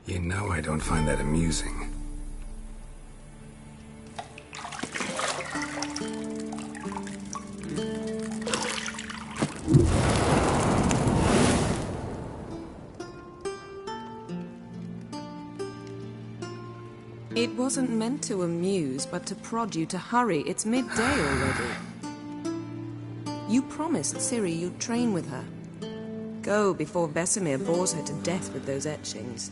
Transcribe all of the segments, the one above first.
You know I don't find that amusing. It wasn't meant to amuse, but to prod you to hurry. It's midday already. You promised Ciri you'd train with her. Go before Vesemir bores her to death with those etchings.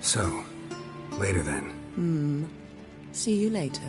So, later then. See you later.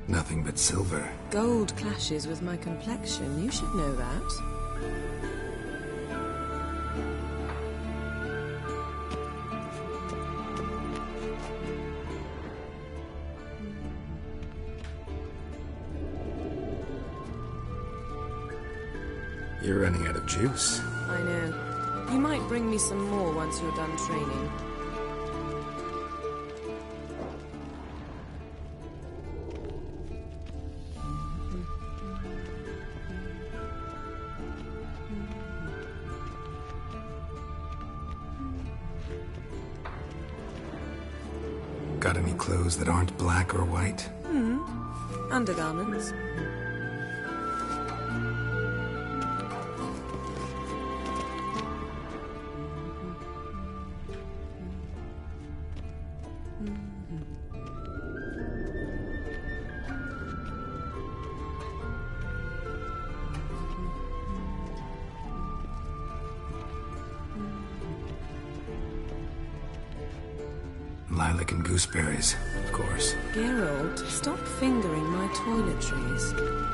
Nothing but silver. Gold clashes with my complexion. You should know that. You're running out of juice. I know. You might bring me some more once you're done training. Got any clothes that aren't black or white? Undergarments. Lilac and gooseberries, of course. Geralt, stop fingering my toiletries.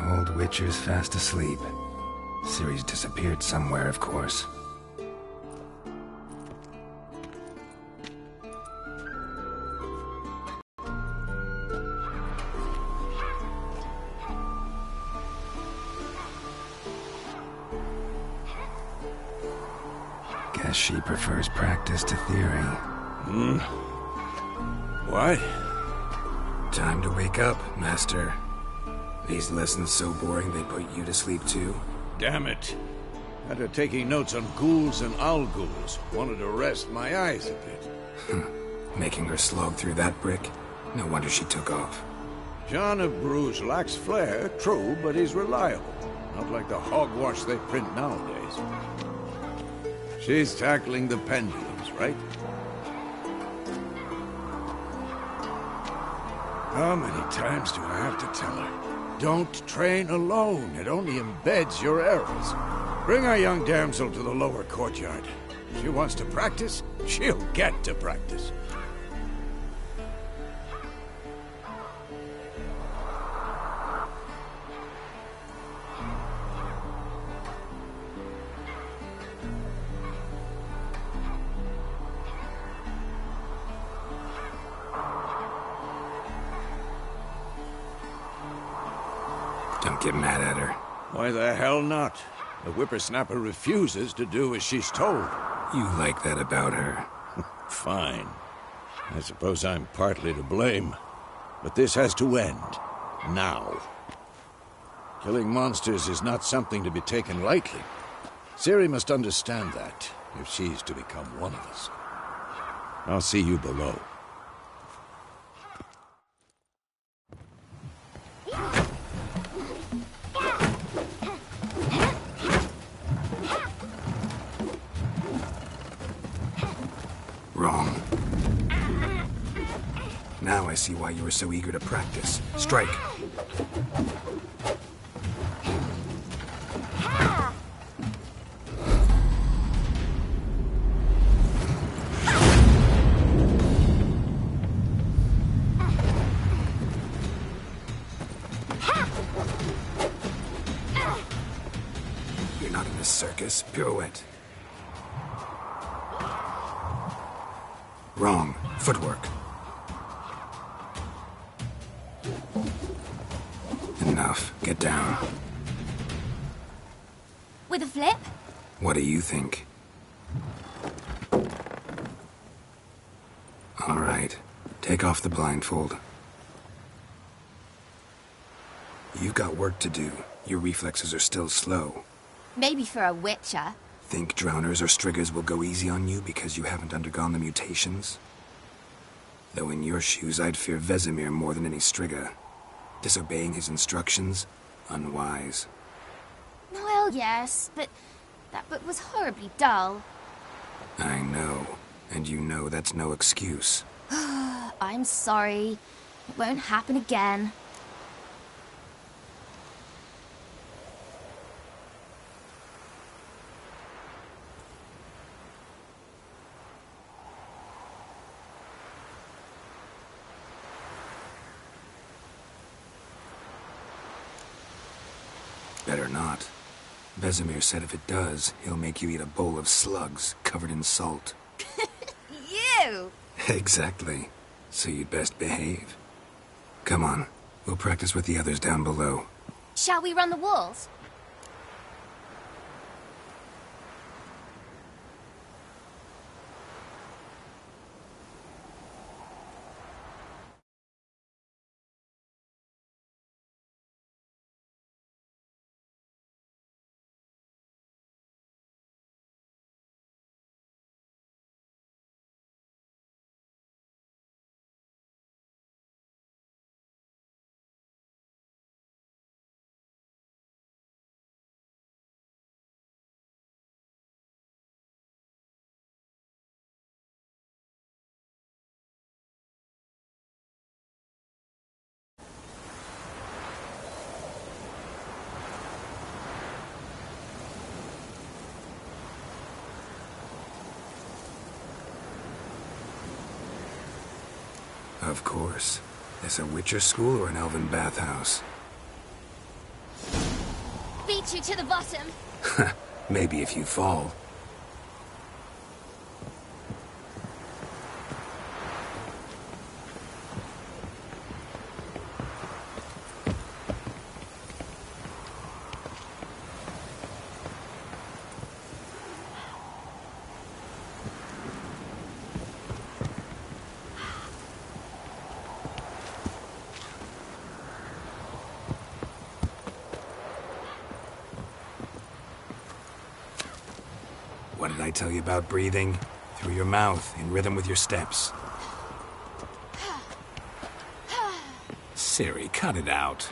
Old Witcher's fast asleep. Ciri's disappeared somewhere, of course. Guess she prefers practice to theory. What? Time to wake up, Master. These lessons so boring they put you to sleep too? Damn it. After taking notes on ghouls and owl-ghouls, wanted to rest my eyes a bit. Making her slog through that brick? No wonder she took off. John of Bruges lacks flair, true, but he's reliable. Not like the hogwash they print nowadays. She's tackling the pendulums, right? How many times do I have to tell her? Don't train alone. It only embeds your errors. Bring our young damsel to the lower courtyard. If she wants to practice, she'll get to practice. Don't get mad at her. Why the hell not? The whippersnapper refuses to do as she's told. You like that about her. Fine. I suppose I'm partly to blame. But this has to end. Now. Killing monsters is not something to be taken lightly. Ciri must understand that, if she's to become one of us. I'll see you below. Wrong. Now I see why you were so eager to practice. Strike. You're not in a circus. Pirouette. Wrong. Footwork. Enough. Get down. With a flip? What do you think? All right. Take off the blindfold. You've got work to do. Your reflexes are still slow. Maybe for a witcher. Think drowners or striggers will go easy on you because you haven't undergone the mutations? Though in your shoes, I'd fear Vesemir more than any strigger. Disobeying his instructions? Unwise. Well, yes, but that book was horribly dull. I know. And you know that's no excuse. I'm sorry. It won't happen again. Better not. Vesemir said if it does, he'll make you eat a bowl of slugs covered in salt. You! Exactly. So you'd best behave. Come on. We'll practice with the others down below. Shall we run the walls? Of course. Is a Witcher school or an elven bathhouse? Beat you to the bottom. Maybe if you fall. What did I tell you about breathing? Through your mouth, in rhythm with your steps. Ciri, cut it out.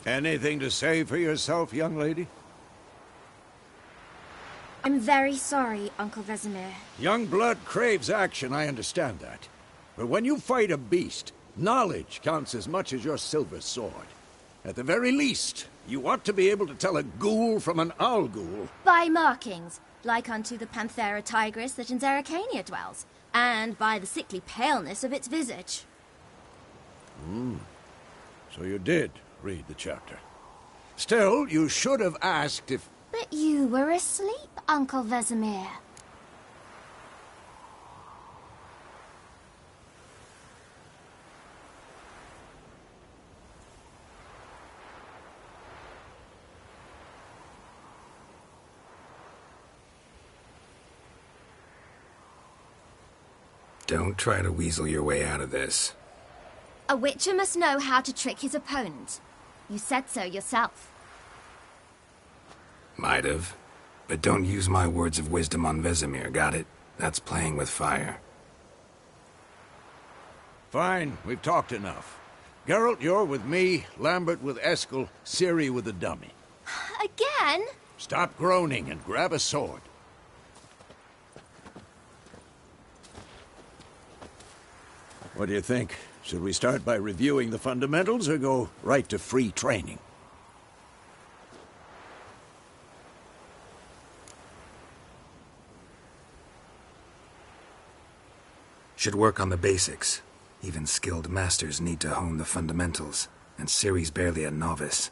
Anything to say for yourself, young lady? I'm very sorry, Uncle Vesemir. Young blood craves action, I understand that. But when you fight a beast, knowledge counts as much as your silver sword. At the very least, you ought to be able to tell a ghoul from an owl ghoul. By markings, like unto the Panthera tigris that in Zeracania dwells, and by the sickly paleness of its visage. So you did read the chapter. Still, you should have asked if... But you were asleep, Uncle Vesemir. Don't try to weasel your way out of this. A witcher must know how to trick his opponent. You said so yourself. Might have. But don't use my words of wisdom on Vesemir, got it? That's playing with fire. Fine, we've talked enough. Geralt, you're with me, Lambert with Eskel, Ciri with the dummy. Again? Stop groaning and grab a sword. What do you think? Should we start by reviewing the fundamentals or go right to free training? Should work on the basics. Even skilled masters need to hone the fundamentals, and Ciri's barely a novice.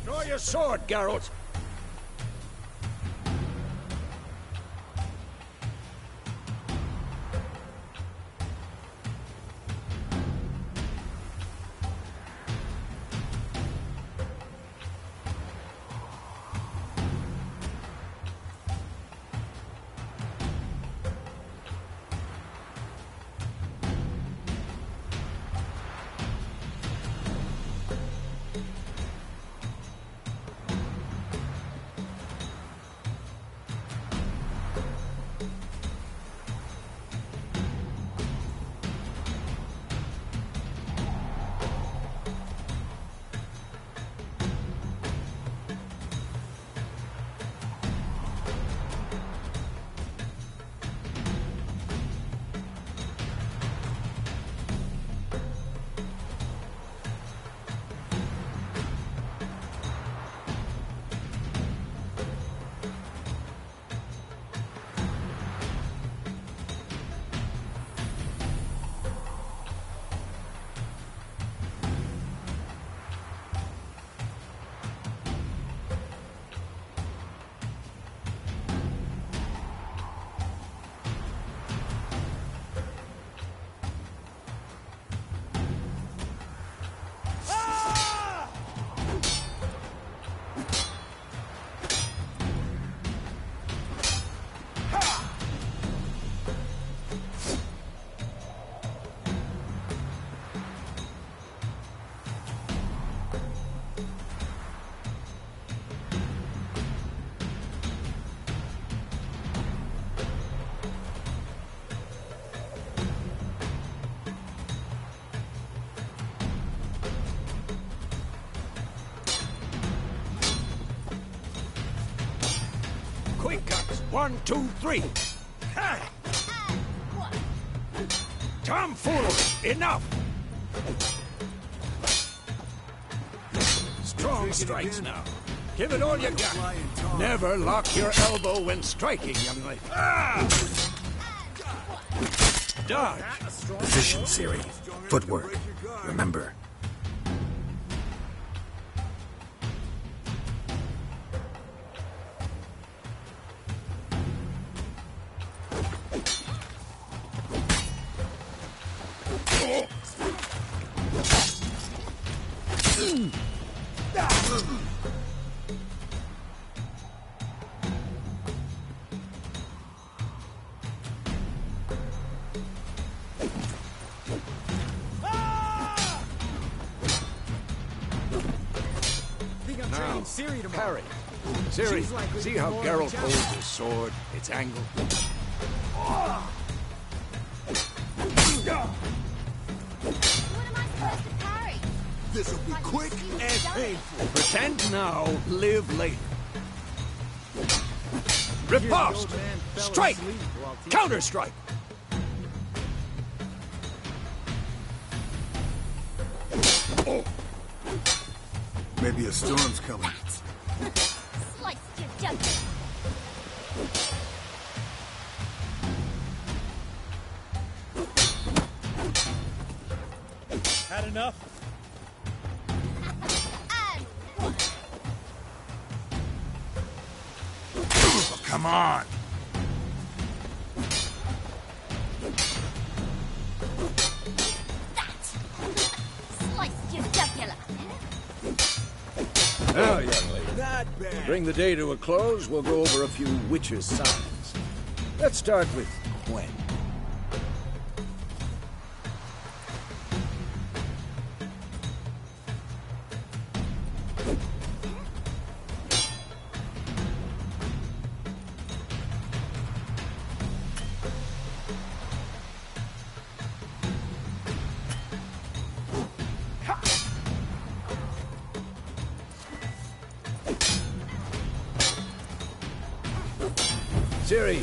Draw your sword, Geralt! Quick cuts! 1, 2, 3! Ha! Tomfoolery! Enough! Strong strikes now. Give it all you got. Never lock your elbow when striking, young lady. Dodge! Position, Ciri. Footwork. Remember. Parry. Siri, see how Geralt holds his sword, its angle? What am I supposed to parry? This'll be quick and painful. Pretend now, live later. Riposte! Strike! Counter-strike! Oh. Maybe a storm's coming. Slice your junk. Had enough? Come on! Slice your jugular. Now, young lady, Not bad. bring the day to a close. We'll go over a few witches' signs. Let's start with Gwen. Ciri,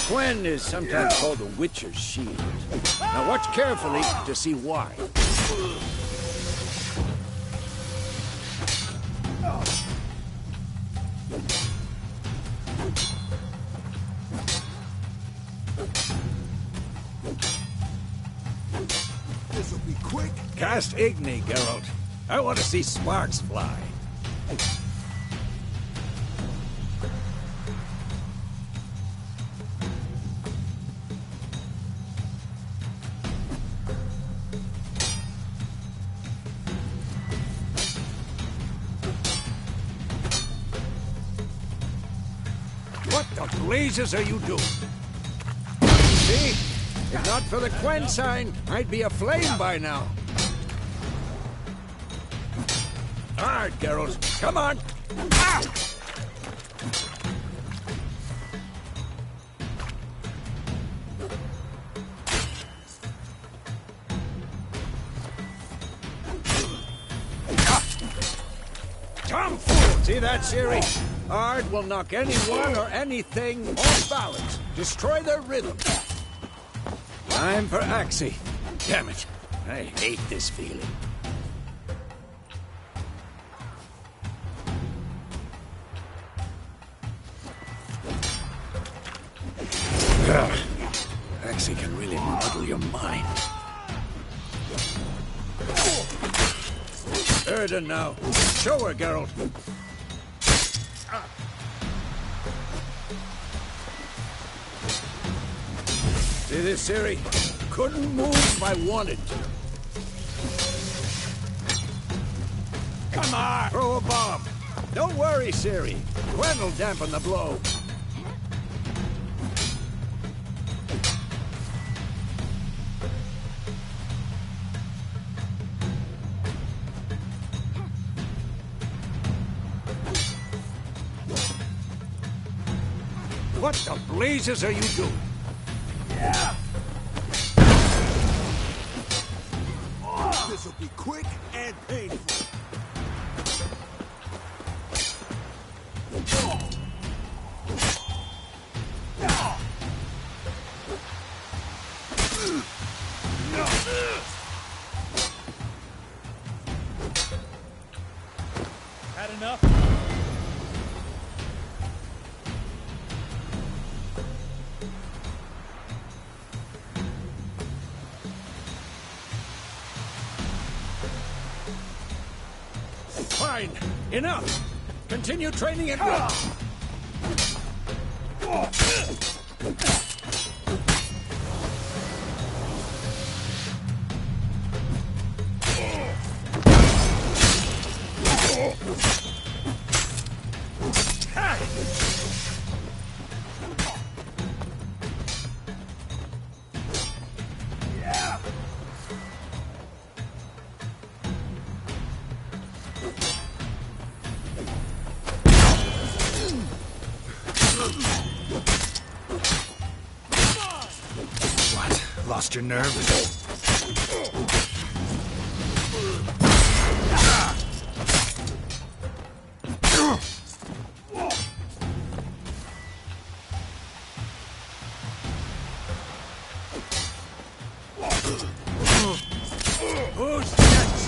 Gwen is sometimes called the Witcher's Shield. Now watch carefully to see why. This'll be quick. Cast Igni, Geralt. I want to see sparks fly. What the blazes are you doing? See? If not for the Gwen sign, I'd be aflame by now. All right, Geralt, come on. Ah! Tomfool! See that, Ciri? Ard will knock anyone or anything off balance. Destroy their rhythm. Time for Axie. Damn it. I hate this feeling. Ugh. Axie can really muddle your mind. Erden now. Show her, Geralt. See this, Ciri? Couldn't move if I wanted to. Come on! Throw a bomb. Don't worry, Ciri. Gwen will dampen the blow. What the blazes are you doing? This'll be quick and painful. Had enough? Fine. Enough. Continue training at once. lost your nerve? Who's next?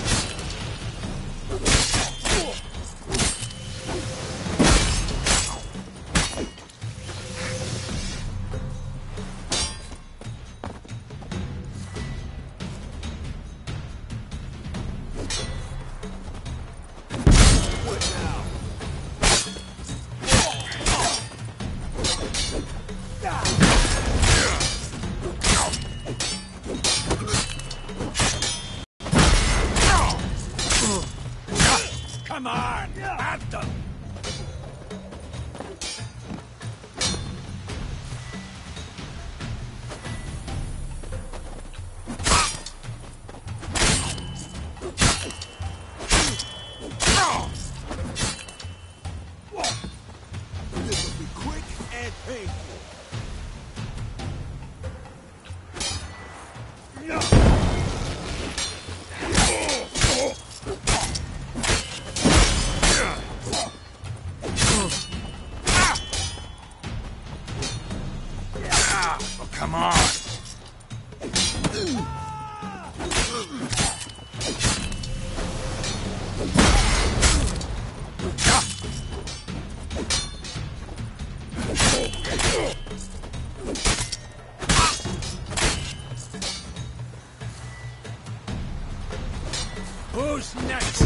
Come on! At them! This will be quick and painful. Oh, come on! Who's next?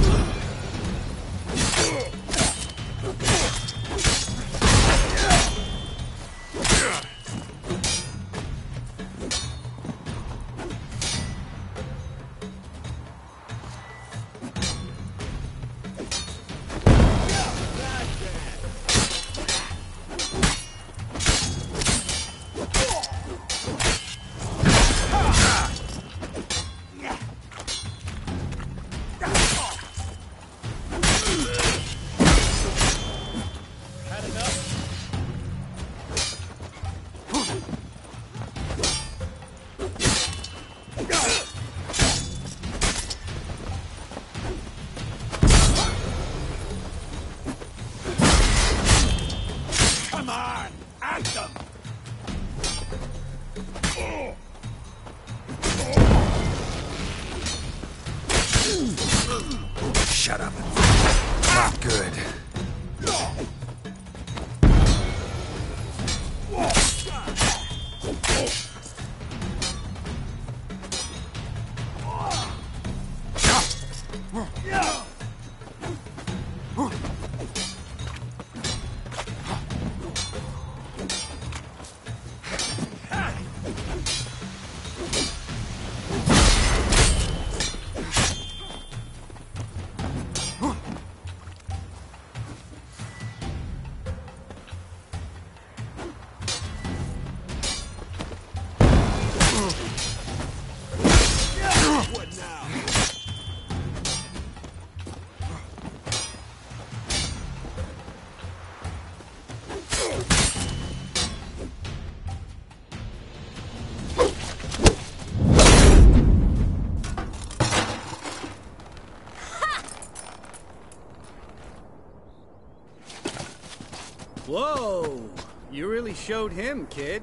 Had enough? Come on! At them! Shut up. Not good. What now? Whoa! You really showed him, kid.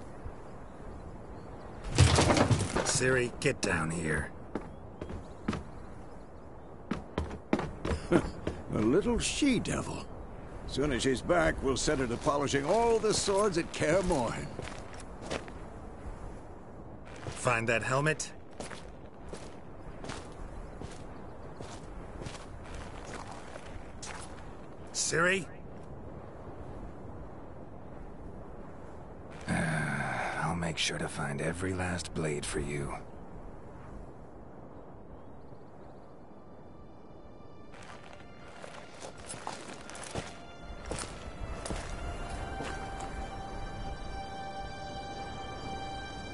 Siri, get down here. A little she-devil. Soon as she's back, we'll set her to polishing all the swords at Kaer Morhen. Find that helmet? Siri? I'll make sure to find every last blade for you.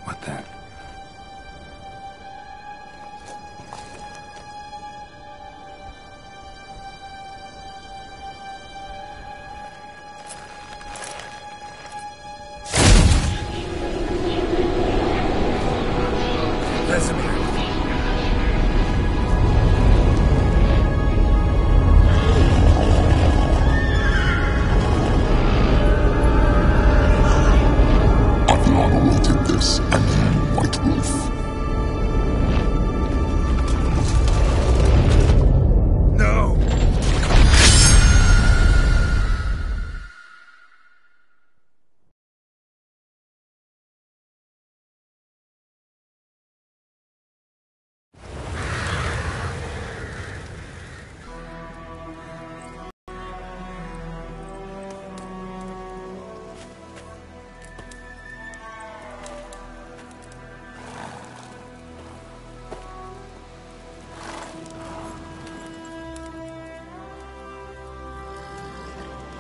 What the?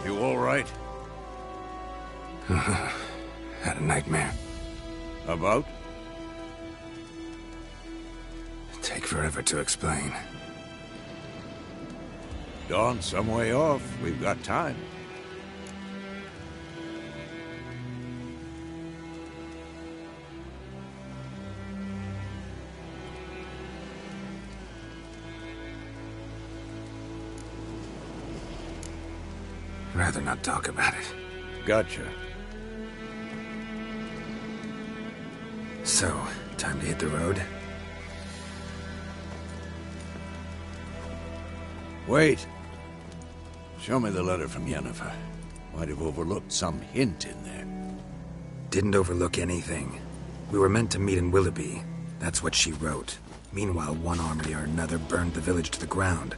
You all right? Had a nightmare. About? Take forever to explain. Dawn's some way off. We've got time. Rather not talk about it. Gotcha. So, time to hit the road? Wait. Show me the letter from Yennefer. Might have overlooked some hint in there. Didn't overlook anything. We were meant to meet in Willoughby. That's what she wrote. Meanwhile, one army or another burned the village to the ground.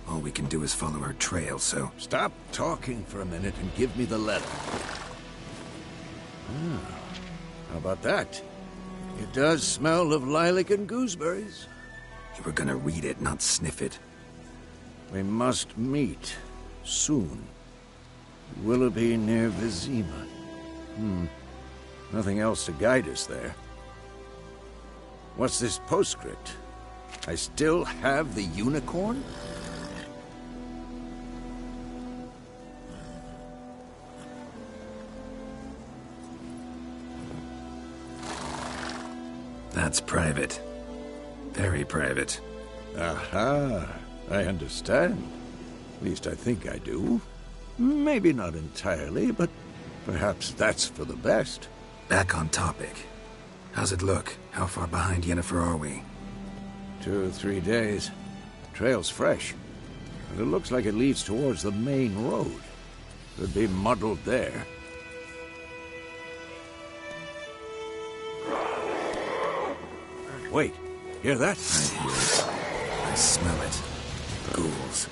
All we can do is follow her trail, so... Stop talking for a minute and give me the letter. How about that? It does smell of lilac and gooseberries. You were gonna read it, not sniff it. We must meet. Soon. Willoughby near Vizima. Nothing else to guide us there. What's this postscript? I still have the unicorn? That's private. Very private. Aha, I understand. At least I think I do. Maybe not entirely, but perhaps that's for the best. Back on topic. How's it look? How far behind Yennefer are we? 2 or 3 days. Trail's fresh. And it looks like it leads towards the main road. Could be muddled there. Wait, hear that? I hear it. I smell it. Ghouls.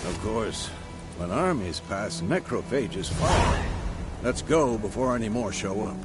Of course, when armies pass, necrophages follow. Let's go before any more show up.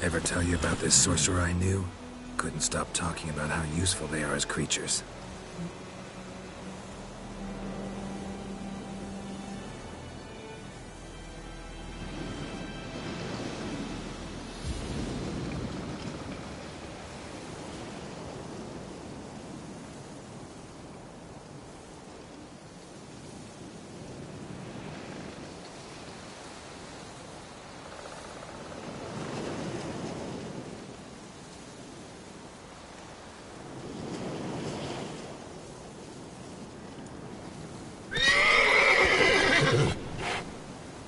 Ever tell you about this sorcerer I knew? Couldn't stop talking about how useful they are as creatures.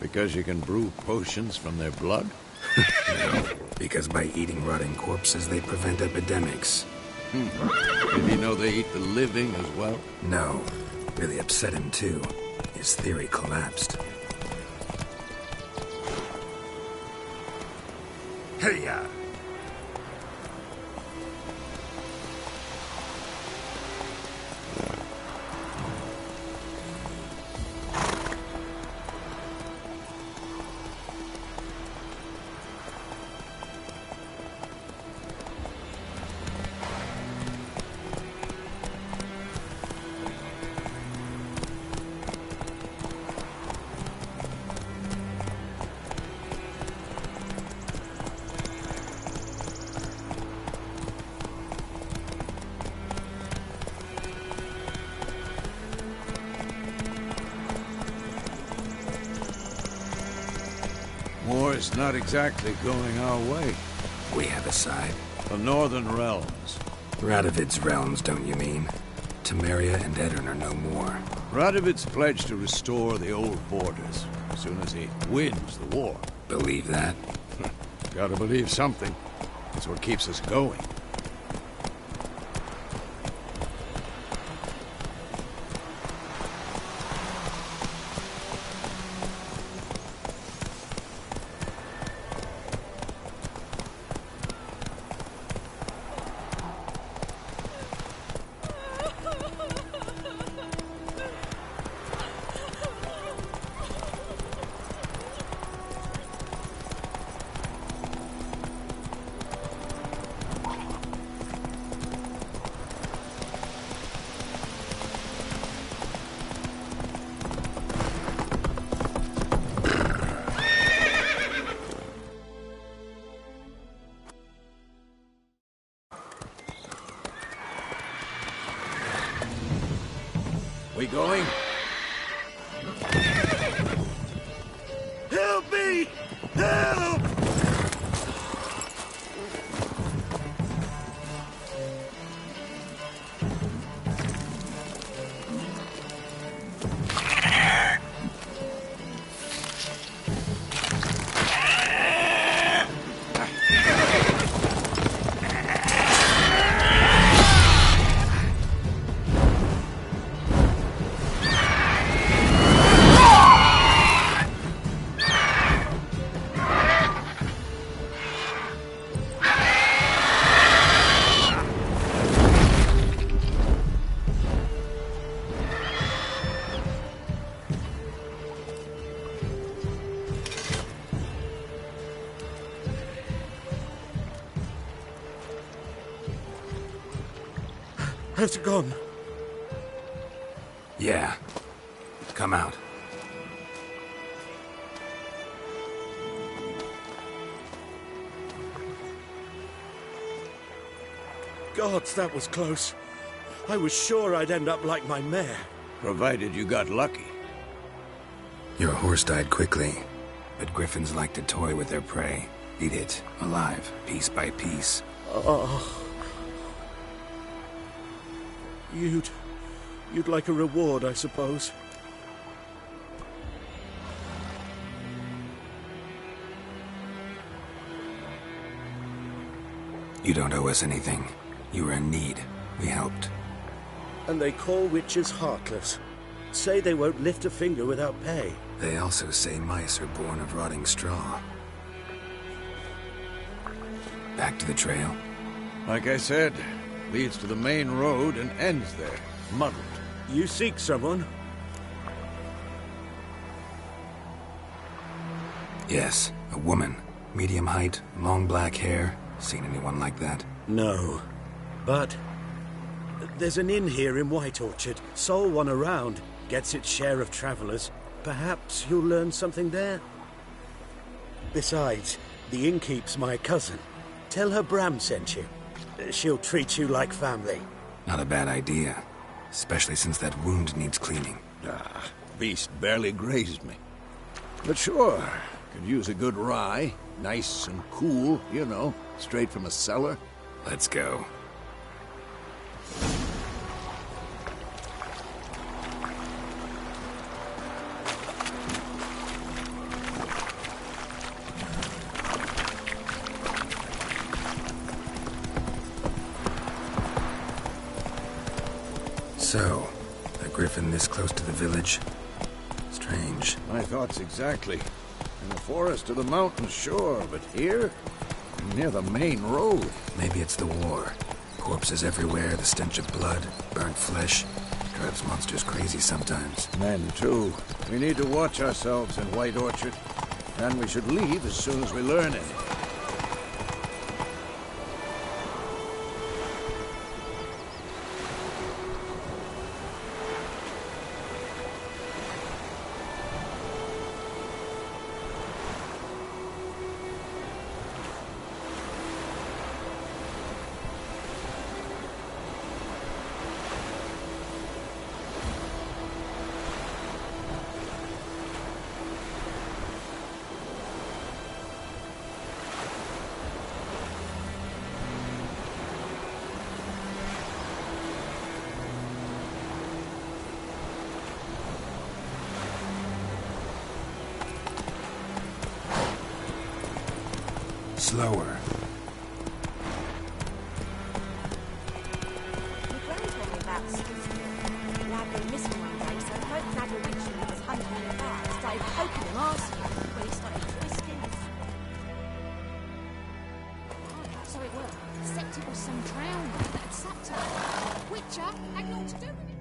Because you can brew potions from their blood? Because by eating rotting corpses, they prevent epidemics. Did he know they eat the living as well? No. Really upset him, too. His theory collapsed. Hey-ya! War's not exactly going our way. We have a side. The Northern Realms. Radovid's realms, don't you mean? Temeria and Edirn are no more. Radovid's pledged to restore the old borders as soon as he wins the war. Believe that? Gotta believe something. That's what keeps us going. We going? Help me! Help! Has it gone? Yeah. Come out. Gods, that was close. I was sure I'd end up like my mare. Provided you got lucky. Your horse died quickly, but griffins like to toy with their prey. Eat it, alive, piece by piece. Oh. You'd like a reward, I suppose. You don't owe us anything. You were in need. We helped. And they call witches heartless. Say they won't lift a finger without pay. They also say mice are born of rotting straw. Back to the trail? Like I said, leads to the main road and ends there, muddled. You seek someone? Yes, a woman. Medium height, long black hair. Seen anyone like that? No. But there's an inn here in White Orchard. Sole one around. Gets its share of travelers. Perhaps you'll learn something there? Besides, the innkeep's my cousin. Tell her Bram sent you. She'll treat you like family. Not a bad idea. Especially since that wound needs cleaning. Ah, beast barely grazed me. But sure, could use a good rye. Nice and cool, you know, straight from a cellar. Let's go. So, a griffin this close to the village? Strange. My thoughts exactly. In the forest or the mountains, sure, but here? Near the main road. Maybe it's the war. Corpses everywhere, the stench of blood, burnt flesh. Drives monsters crazy sometimes. Men, too. We need to watch ourselves in White Orchard. And we should leave as soon as we learn anything. Slower. My granny told me about Skizzle. Lad went missing one day, so folk nabbed a witch and was hunting him about. Started poking him, asking him, when he started twisting. So it was. Except it was some drowned that had sapped her. Witcher had naught to do with it.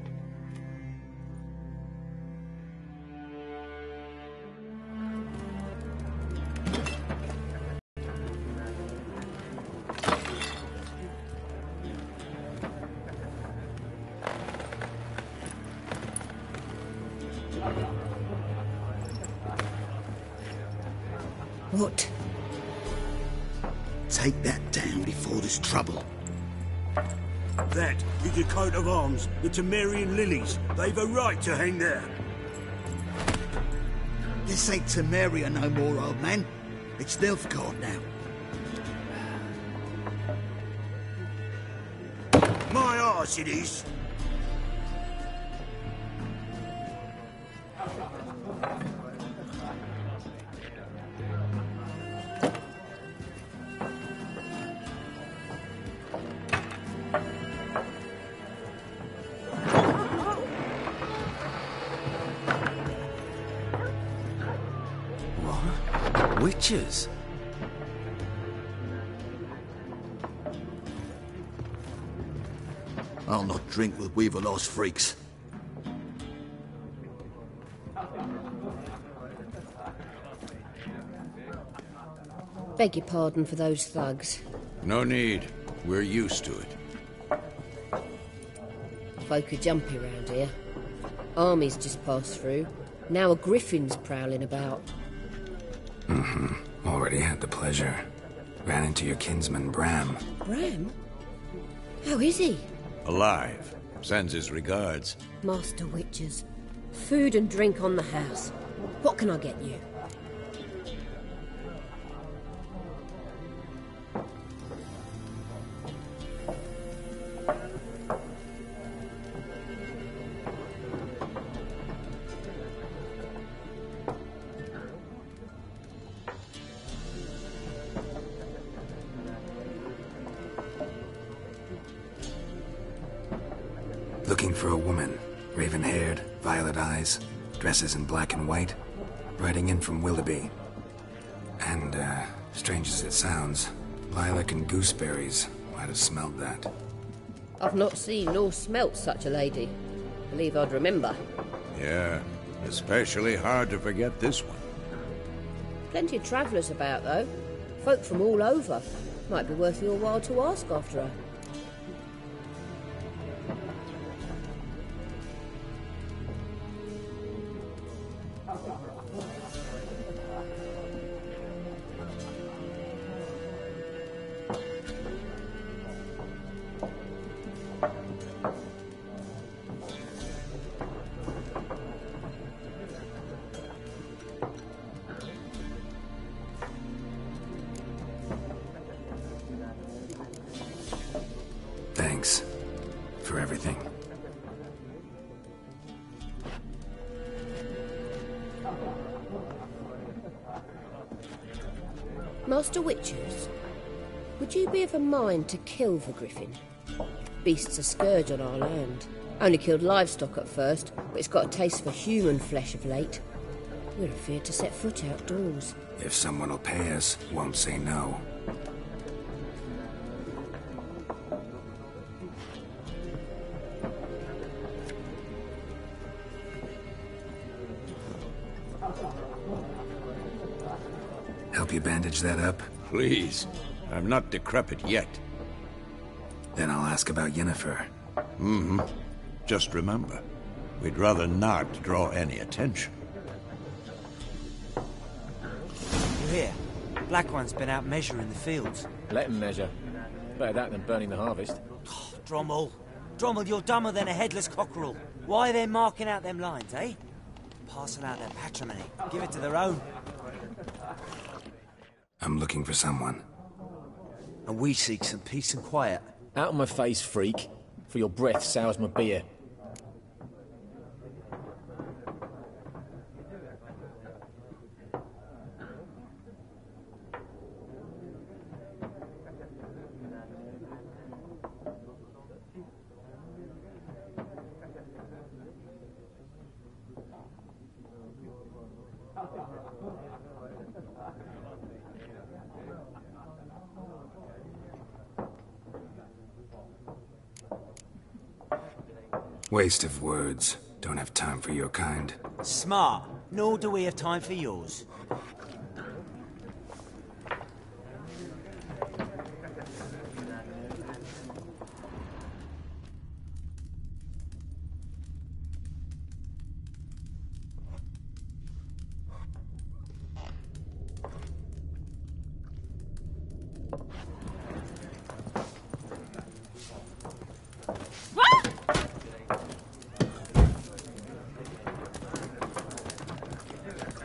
What? Take that down before there's trouble. That is a coat of arms, the Temerian lilies. They've a right to hang there. This ain't Temeria no more, old man. It's Nilfgaard now. My arse it is. Witches? I'll not drink with Weaver-lost freaks. Beg your pardon for those thugs. No need. We're used to it. Folk are jumpy round here. Armies just passed through. Now a griffin's prowling about. Already had the pleasure. Ran into your kinsman, Bram. Bram? How is he? Alive. Sends his regards. Master Witches. Food and drink on the house. What can I get you? Looking for a woman. Raven-haired, violet eyes, dresses in black and white. Riding in from Willoughby. And, strange as it sounds, lilac and gooseberries. Might have smelled that. I've not seen nor smelt such a lady. Believe I'd remember. Yeah, especially hard to forget this one. Plenty of travellers about, though. Folk from all over. Might be worth your while to ask after her. Thanks for everything. Master Witchers, would you be of a mind to kill the griffin? Beast's a scourge on our land. Only killed livestock at first, but it's got a taste for human flesh of late. We're afeard to set foot outdoors. If someone will pay us, won't say no. Help you bandage that up? Please. I'm not decrepit yet. Then I'll ask about Yennefer. Mm-hmm. Just remember, we'd rather not draw any attention. You hear? Black One's been out measuring the fields. Let him measure. Better that than burning the harvest. Oh, Drommel. Drommel, you're dumber than a headless cockerel. Why are they marking out them lines, eh? Parcel out their patrimony. Give it to their own. I'm looking for someone. And we seek some peace and quiet. Out of my face, freak. For your breath sours my beer. Waste of words. Don't have time for your kind. Smart. Nor do we have time for yours.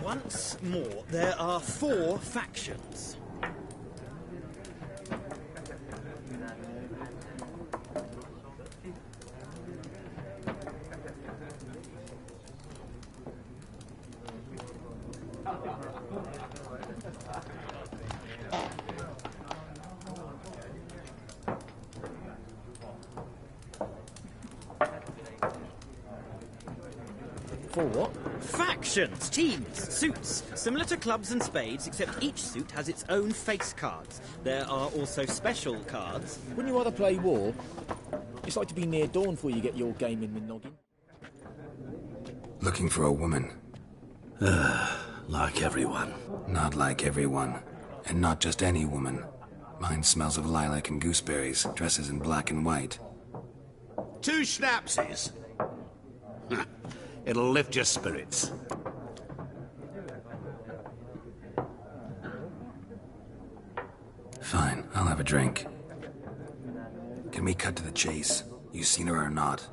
Once more, there are 4 factions. For what? Factions, teams, suits, similar to clubs and spades, except each suit has its own face cards. There are also special cards. Wouldn't you rather play war? It's like to be near dawn before you get your game in the noggin. Looking for a woman. Like everyone. Not like everyone. And not just any woman. Mine smells of lilac and gooseberries, dresses in black and white. 2 schnapsies. It'll lift your spirits. Fine, I'll have a drink. Can we cut to the chase? You seen her or not?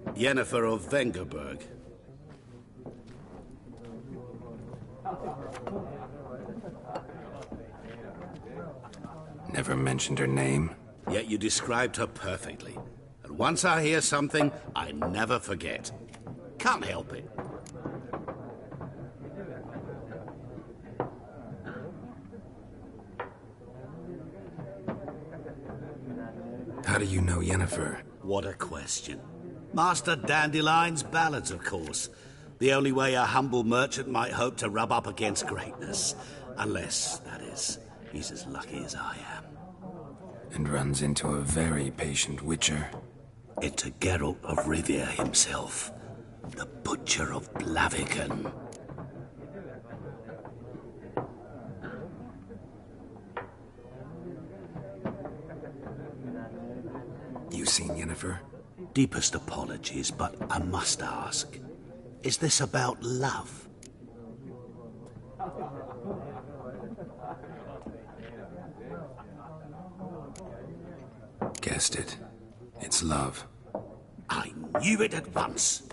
Yennefer of Vengerberg. Never mentioned her name. Yet you described her perfectly. And once I hear something, I never forget. Can't help it. How do you know Yennefer? What a question. Master Dandelion's ballads, of course. The only way a humble merchant might hope to rub up against greatness. Unless, that is, he's as lucky as I am. And runs into a very patient witcher. Into Geralt of Rivia himself. The Butcher of Blaviken. seen Yennefer? Deepest apologies, but I must ask. Is this about love? Guessed it. It's love. I knew it at once.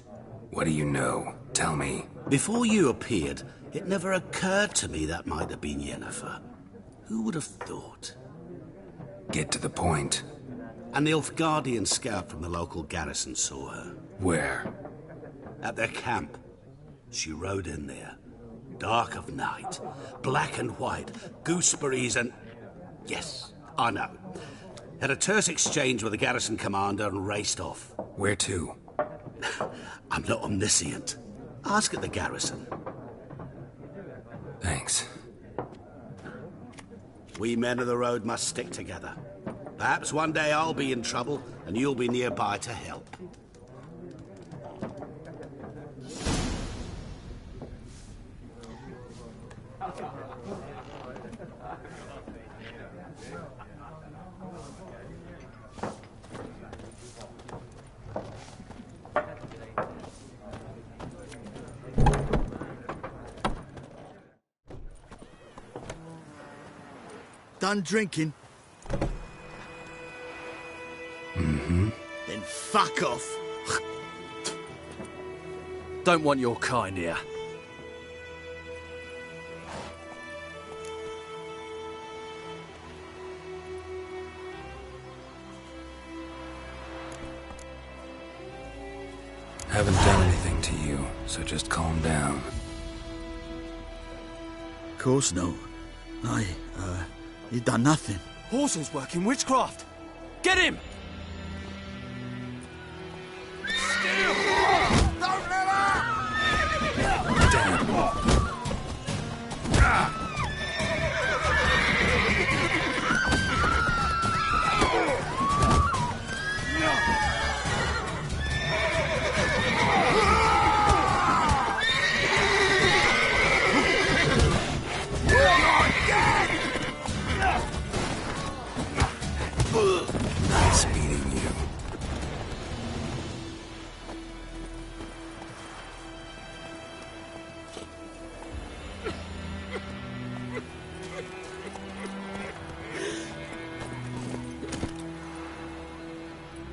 What do you know? Tell me. Before you appeared, it never occurred to me that might have been Yennefer. Who would have thought? Get to the point. An Nilfgaardian scout from the local garrison saw her. Where? At their camp. She rode in there. Dark of night. Black and white. Gooseberries and... Yes, I know. Had a terse exchange with the garrison commander and raced off. Where to? I'm not omniscient. Ask at the garrison. Thanks. We men of the road must stick together. Perhaps one day I'll be in trouble and you'll be nearby to help. Done drinking? Mm-hmm. Then fuck off. Don't want your kind here. Haven't done anything to you, so just calm down. Course no. You done nothing. Horses working witchcraft. Get him! Nice meeting you.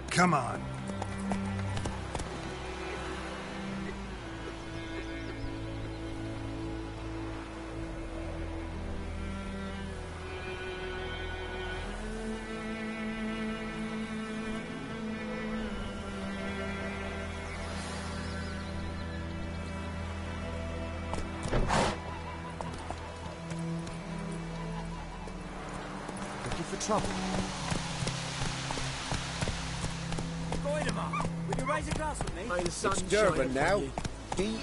Come on. Looking for trouble. Will you raise a glass with me? May the sun It's Durban shine now. upon you.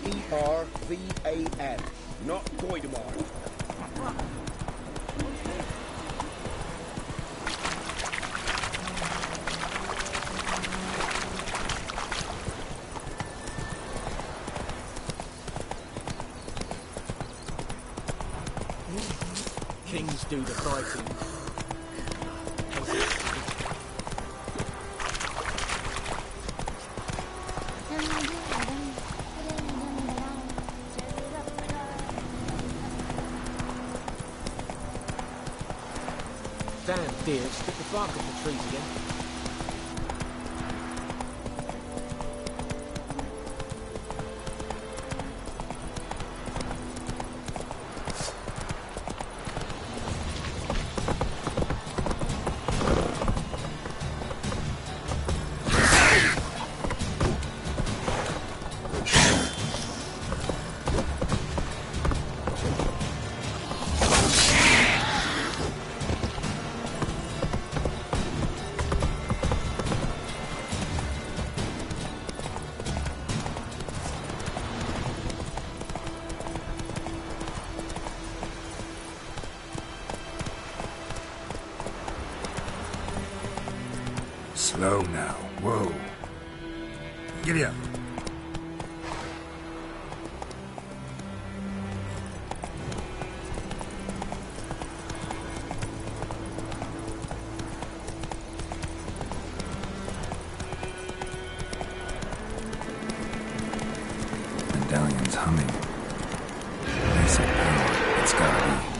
D-E-R-V-A-N. Not Goidemar. Kings do the fighting. Damn deer, strip the bark off the trees again. Slow now. Whoa. Giddy up. humming. I said power. It's gotta be.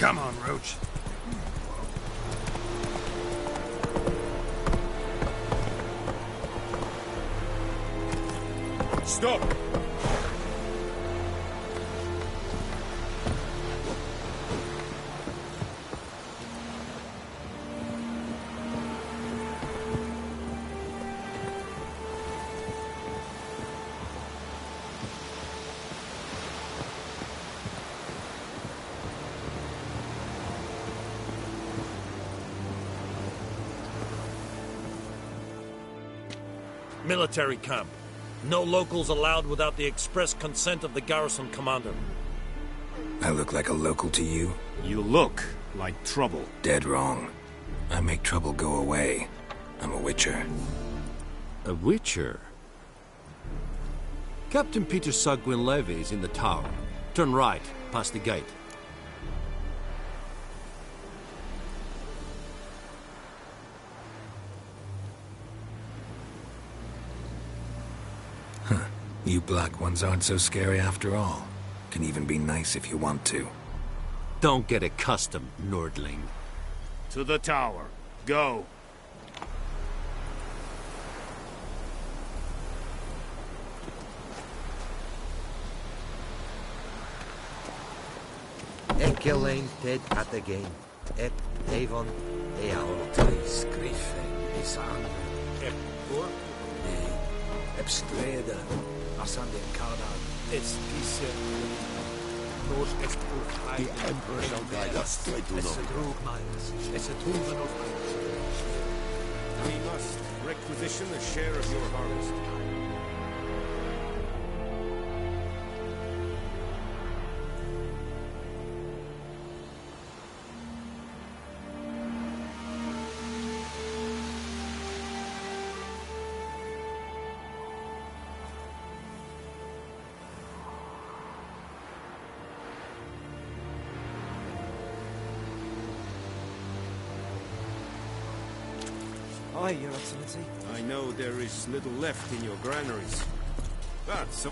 Come on, Roach. Stop! Military camp. No locals allowed without the express consent of the garrison commander. I look like a local to you? You look like trouble. Dead wrong. I make trouble go away. I'm a witcher. A witcher? Captain Peter Sagwin Levy is in the tower. Turn right, past the gate. You black ones aren't so scary after all. Can even be nice if you want to. Don't get accustomed, Nordling. To the tower. Go. Ekelain ted at the game. Ep Avon Eaol. Tais Griffin is hung. Ep Bor? Ep Streda. Asande Kana. It's North Est The Emperor shall guide us straight to It's a drug mines. It's a Tulvan of We must requisition a share of your harvest. Aye, Your Excellency. I know there is little left in your granaries. But so...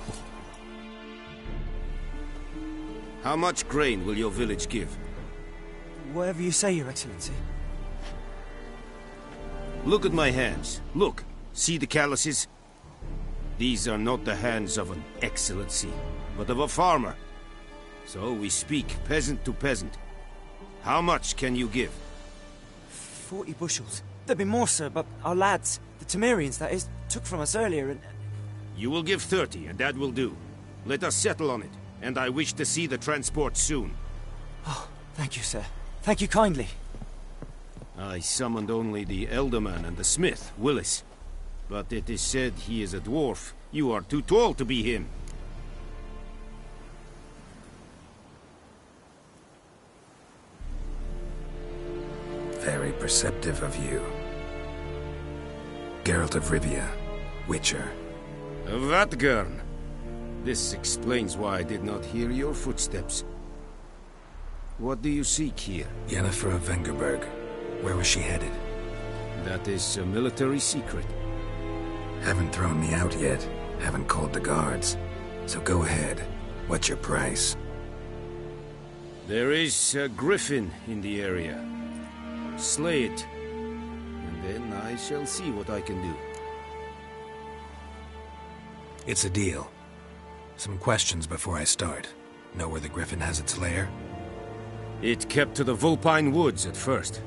How much grain will your village give? Whatever you say, Your Excellency. Look at my hands. Look. See the calluses? These are not the hands of an excellency, but of a farmer. So we speak peasant to peasant. How much can you give? 40 bushels. There'd be more, sir, but our lads, the Temerians, that is, took from us earlier and... You will give 30, and that will do. Let us settle on it, and I wish to see the transport soon. Oh, thank you, sir. Thank you kindly. I summoned only the Elderman and the smith, Willis. But it is said he is a dwarf. You are too tall to be him. Very perceptive of you. Geralt of Rivia, Witcher. Vatgern. This explains why I did not hear your footsteps. What do you seek here? Yennefer of Vengerberg. Where was she headed? That is a military secret. Haven't thrown me out yet. Haven't called the guards. So go ahead. What's your price? There is a griffin in the area. Slay it, and then I shall see what I can do. It's a deal. Some questions before I start. Know where the griffin has its lair? It kept to the Vulpine Woods at first.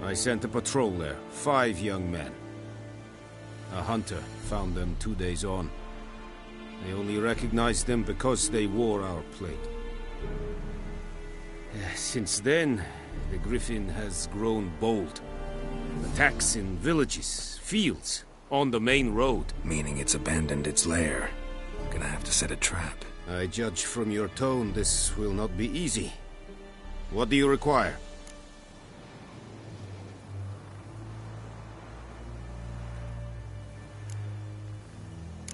I sent a patrol there, 5 young men. A hunter found them 2 days on. They only recognized them because they wore our plate. Since then, the griffin has grown bold. Attacks in villages, fields, on the main road. Meaning it's abandoned its lair. Gonna have to set a trap. I judge from your tone this will not be easy. What do you require?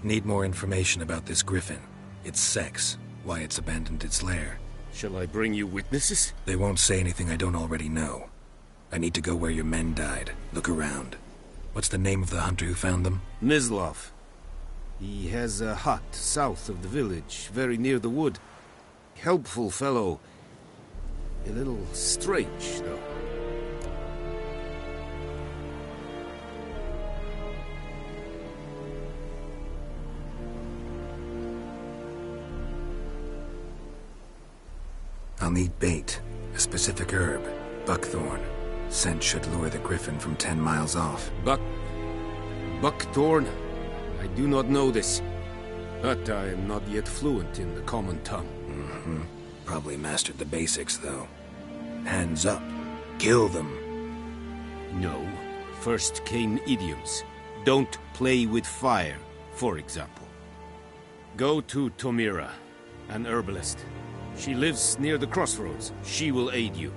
Need more information about this griffin. Its sex, why it's abandoned its lair. Shall I bring you witnesses? They won't say anything I don't already know. I need to go where your men died. Look around. What's the name of the hunter who found them? Mislav. He has a hut south of the village, very near the wood. Helpful fellow. A little strange, though. I'll need bait, a specific herb, buckthorn. Scent should lure the griffin from 10 miles off. Buckthorn? I do not know this, but I am not yet fluent in the common tongue. Mm-hmm. Probably mastered the basics, though. Hands up. Kill them. No. First came idioms. Don't play with fire, for example. Go to Tomira, an herbalist. She lives near the crossroads. She will aid you.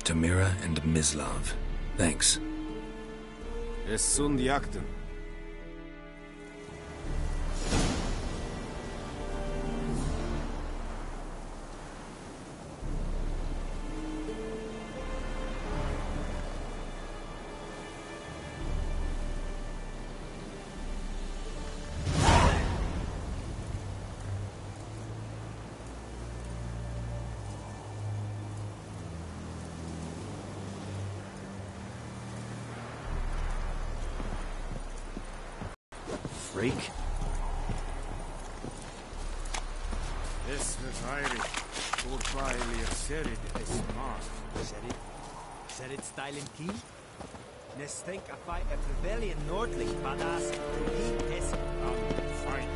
Tomira and Mislav. Thanks. Es sunt jakten. Freak. Es verheiratet. Voorbijlijk serid es maat. Serid stylen key? Nes think I fight a rebellion nordlich, badass, to es fight.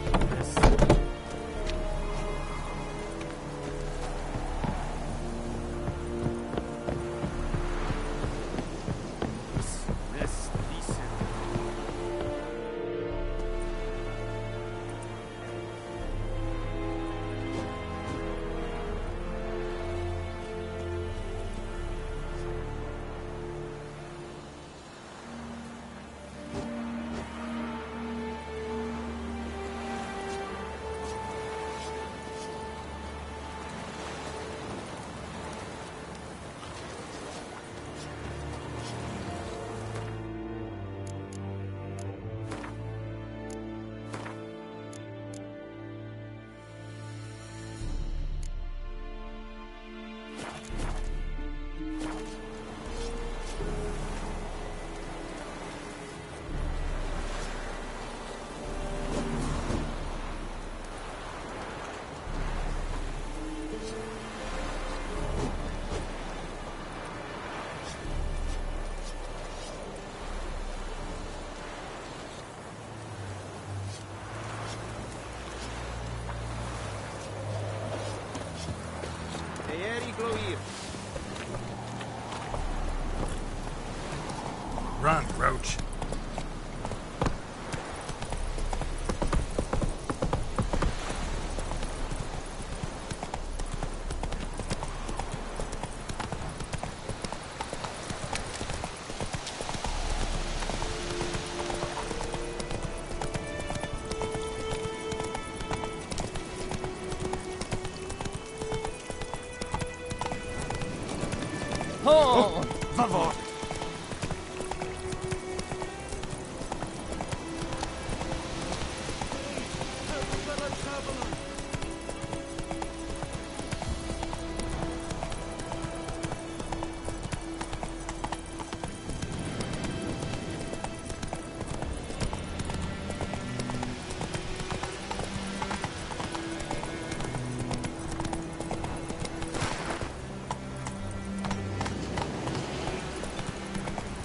Run, Roach.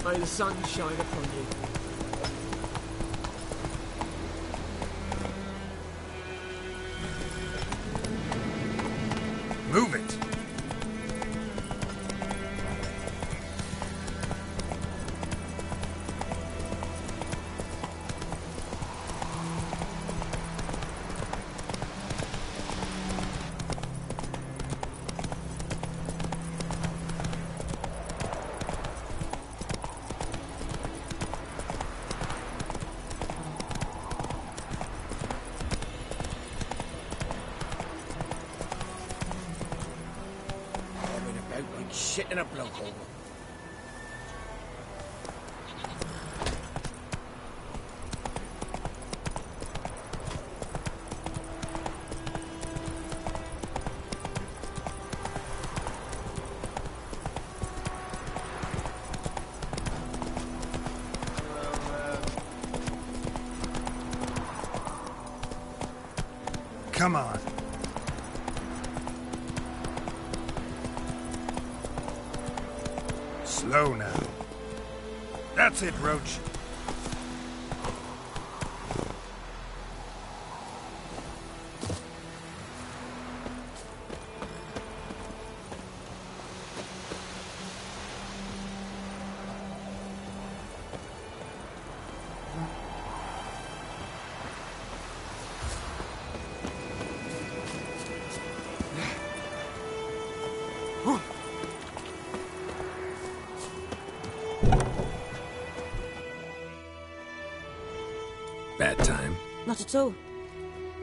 May the sun shine upon you. Move it! Shit in a blowhole. Come on. Slow now. That's it, Roach. Bad time? Not at all.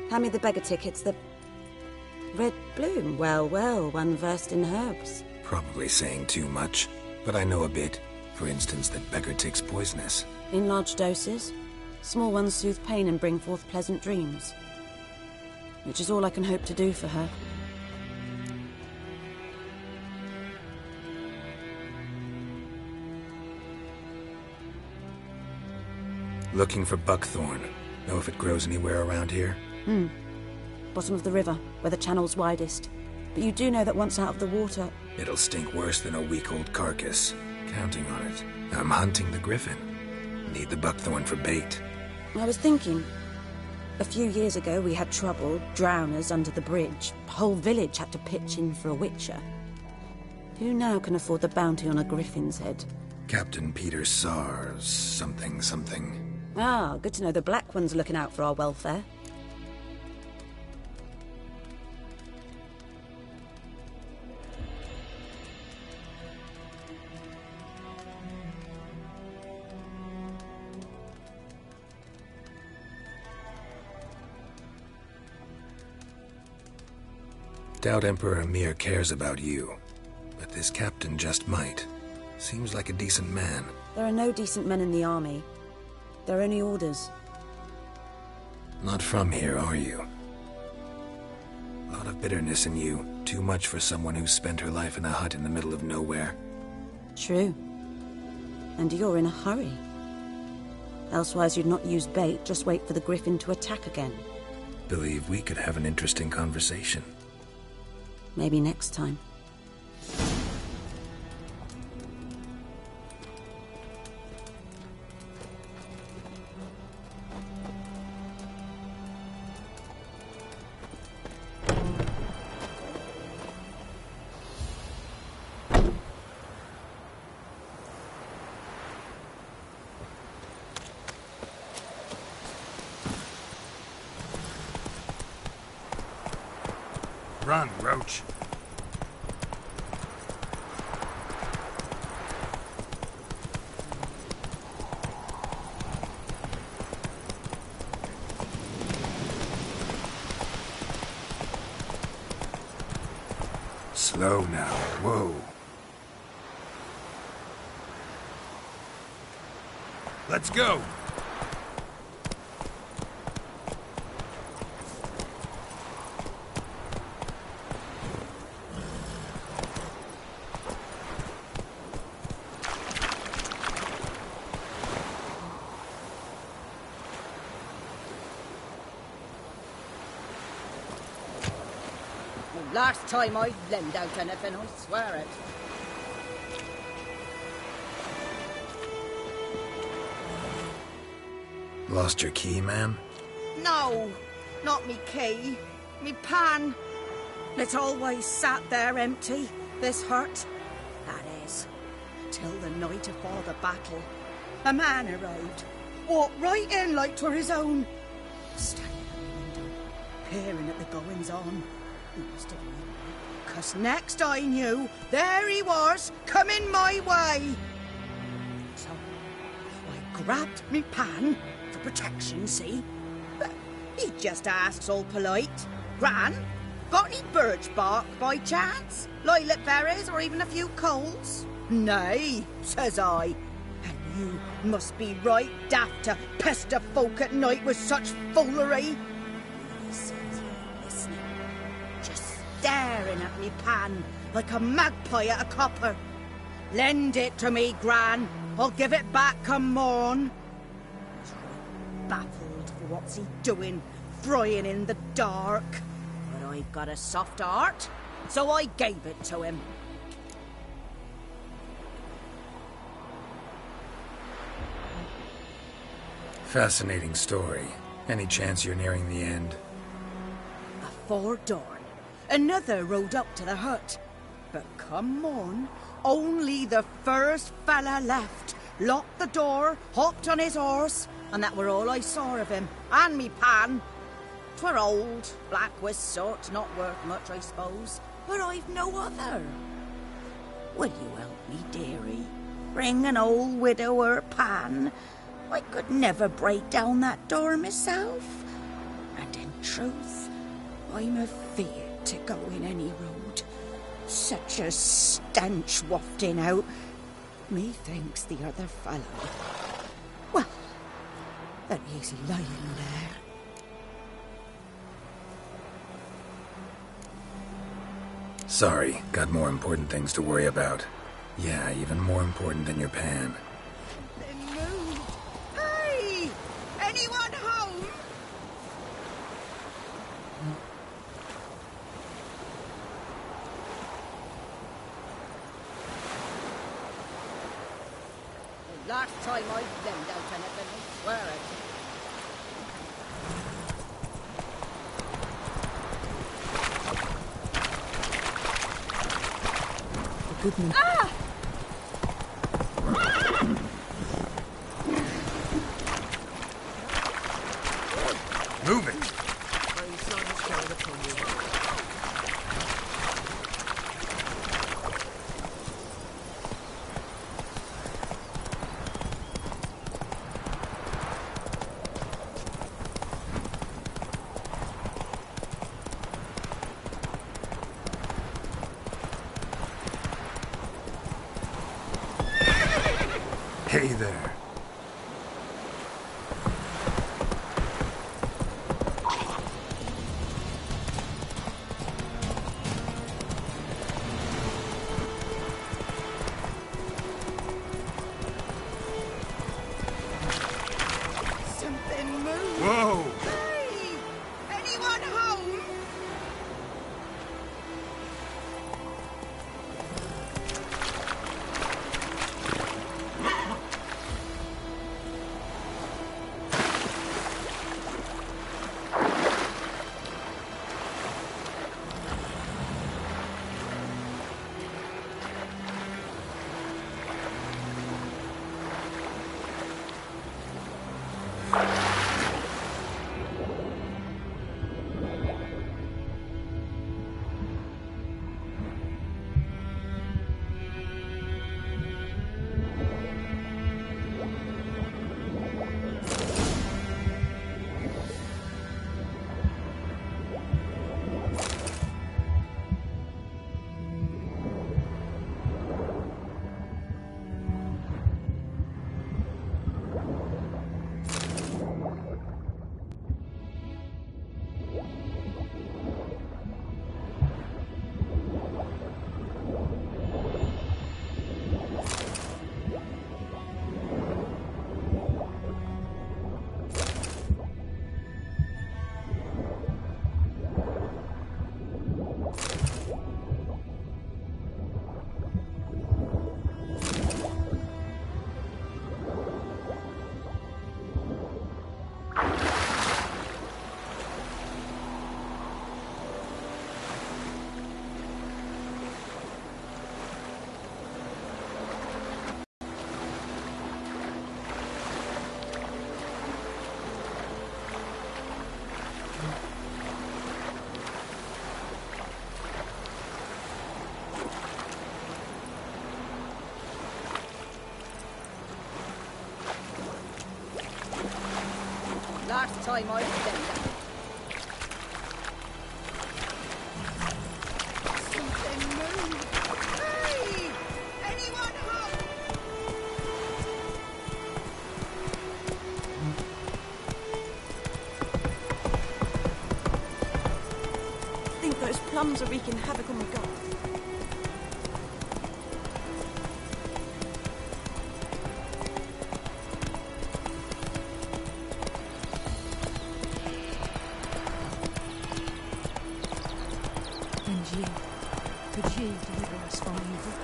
Hand me the beggar tickets, the... Red bloom. Well, well, one versed in herbs. Probably saying too much, but I know a bit. For instance, that beggar tick's poisonous. In large doses. Small ones soothe pain and bring forth pleasant dreams. Which is all I can hope to do for her. Looking for buckthorn. Know if it grows anywhere around here? Bottom of the river, where the channel's widest. But you do know that once out of the water... It'll stink worse than a week-old carcass. Counting on it. I'm hunting the griffin. Need the buckthorn for bait. I was thinking... A few years ago we had trouble, drowners under the bridge. The whole village had to pitch in for a witcher. Who now can afford the bounty on a griffin's head? Captain Peter Sars... something. Ah, good to know the Black One's looking out for our welfare. Doubt Emperor Amir cares about you, but this captain just might. Seems like a decent man. There are no decent men in the army. They're only orders. Not from here, are you? A lot of bitterness in you. Too much for someone who spent her life in a hut in the middle of nowhere. True. And you're in a hurry. Elsewise you'd not use bait, just wait for the griffin to attack again. Believe we could have an interesting conversation. Maybe next time. Run, Roach. Slow now. Whoa. Let's go. Last time I lend out anything, I swear it. Lost your key, ma'am? No, not me key. Me pan. It's always sat there empty, this hut. That is, till the night afore the battle. A man arrived, walked right in like 'twere his own. Standing at the window, peering at the goings-on. He must have known, 'cause next I knew, there he was, coming my way. So, I grabbed me pan, for protection, see? But he just asks all polite, Gran, got any birch bark by chance? Lilac berries or even a few coals? Nay, says I. And you must be right daft to pester folk at night with such foolery. He sits there listening, just staring at me pan like a magpie at a copper. Lend it to me, Gran. I'll give it back come morn. He's right baffled for what's he doing, frying in the dark. But I got a soft heart, so I gave it to him. Fascinating story. Any chance you're nearing the end? Afore dawn, another rode up to the hut. But come morn, only the first fella left. Locked the door, hopped on his horse, and that were all I saw of him. And me pan. 'Twere old, black with soot, not worth much, I suppose. But I've no other. Will you help me, dearie? Bring an old widower pan. I could never break down that door myself. And in truth, I'm afeard to go in any road. Such a stench wafting out. Methinks the other fellow. Well, that he's lying there. Sorry, got more important things to worry about. Yeah, even more important than your pan. Then move. Hey! Anyone home? The last time I lend out anything, I swear it. Goodman. Ah! Move it. Hey there. Something moved. Whoa! Hey! Anyone home? time I've done that. Something moved. Hey! Anyone home? I think those plums are wreaking havoc on the garden. And you, could you deliver us from evil?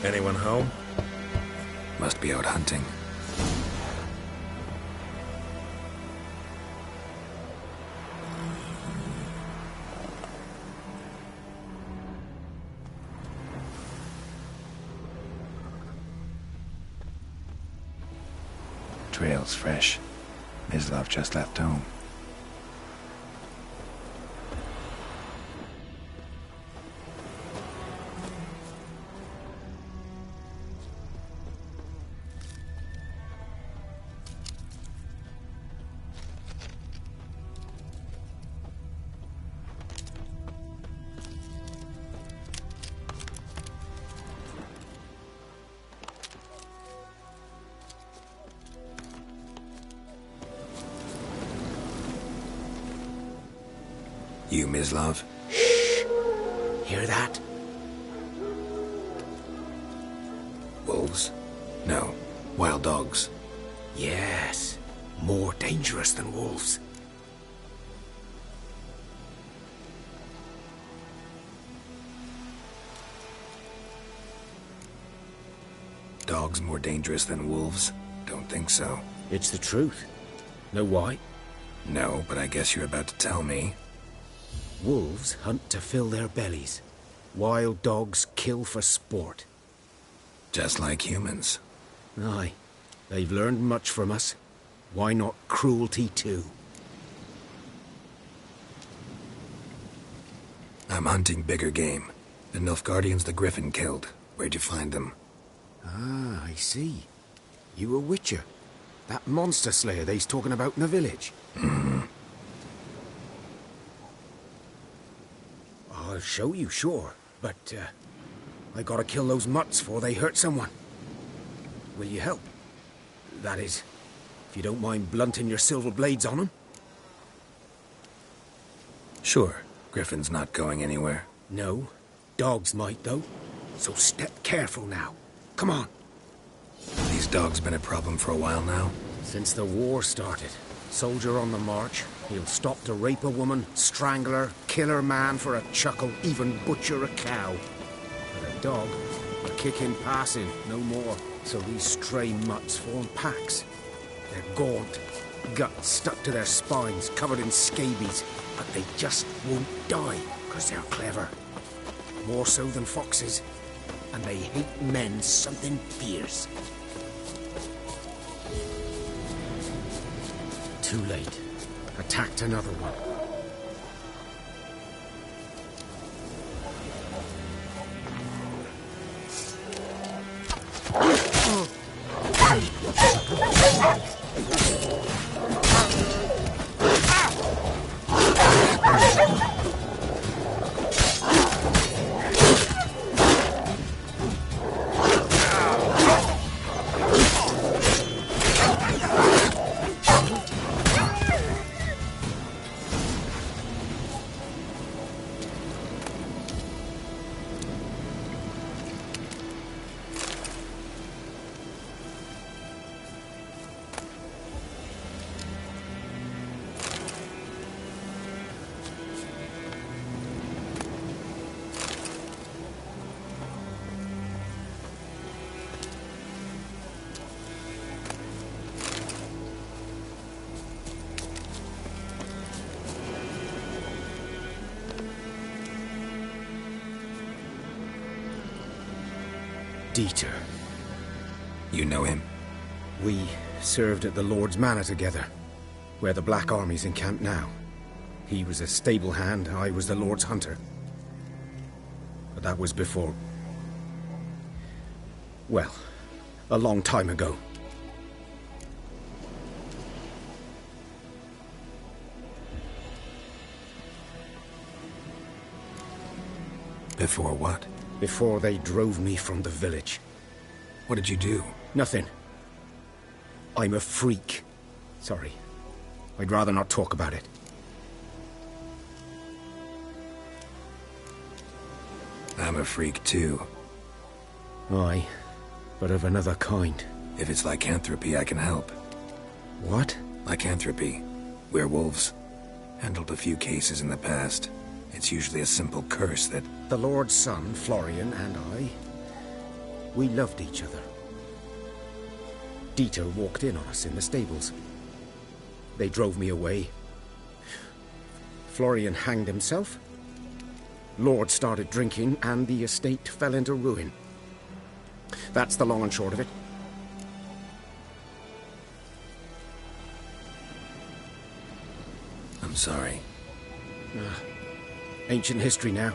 Anyone home? Must be out hunting. Trail's fresh. Mislav just left home. You, Mislav? Hear that? Wolves? No. Wild dogs. Yes. More dangerous than wolves. Dogs more dangerous than wolves? Don't think so. It's the truth. Know why? No, but I guess you're about to tell me. Wolves hunt to fill their bellies. Wild dogs kill for sport. Just like humans. Aye. They've learned much from us. Why not cruelty too? I'm hunting bigger game. The Nilfgaardians the Griffin killed. Where'd you find them? Ah, I see. You a witcher. That monster slayer they's talking about in the village. I'll show you, sure. But, I gotta kill those mutts before they hurt someone. Will you help? That is, if you don't mind blunting your silver blades on them. Sure. Griffin's not going anywhere. No. Dogs might, though. So step careful now. Come on. These dogs been a problem for a while now? Since the war started. Soldier on the march. He'll stop to rape a woman, strangle her, kill her man for a chuckle, even butcher a cow. But a dog, a kick in passing, no more. So these stray mutts form packs. They're gaunt, guts stuck to their spines, covered in scabies. But they just won't die, because they're clever. More so than foxes. And they hate men something fierce. Too late. Attacked another one. Dieter. You know him? We served at the Lord's Manor together, where the Black Army's encamped now. He was a stable hand, I was the Lord's hunter. But that was before... well, a long time ago. Before what? Before they drove me from the village. What did you do? Nothing. I'm a freak. Sorry. I'd rather not talk about it. I'm a freak too. Aye, but of another kind. If it's lycanthropy, I can help. What? Lycanthropy. Werewolves. Handled a few cases in the past. It's usually a simple curse that... The Lord's son, Florian, and I... we loved each other. Dieter walked in on us in the stables. They drove me away. Florian hanged himself. Lord started drinking, and the estate fell into ruin. That's the long and short of it. I'm sorry. Ancient history now.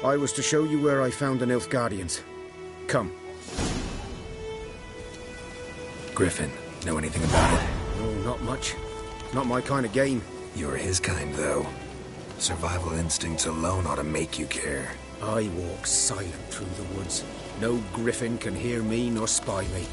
I was to show you where I found the Nilfgaardians. Come. Griffin, know anything about it? No, not much. Not my kind of game. You're his kind, though. Survival instincts alone ought to make you care. I walk silent through the woods. No griffin can hear me nor spy me.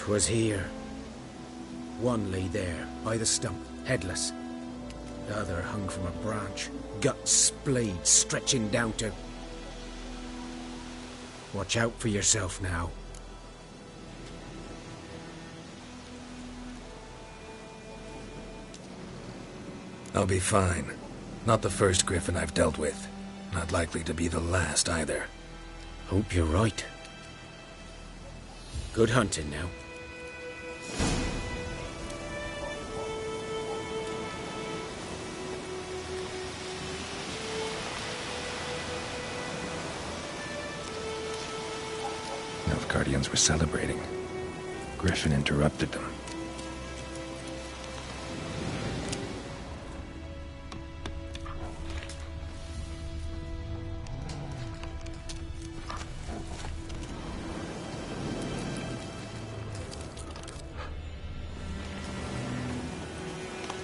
Was here. One lay there, by the stump, headless. The other hung from a branch, guts splayed, stretching down to... Watch out for yourself now. I'll be fine. Not the first griffin I've dealt with. Not likely to be the last, either. Hope you're right. Good hunting now. Nilfgaardians were celebrating. Griffin interrupted them.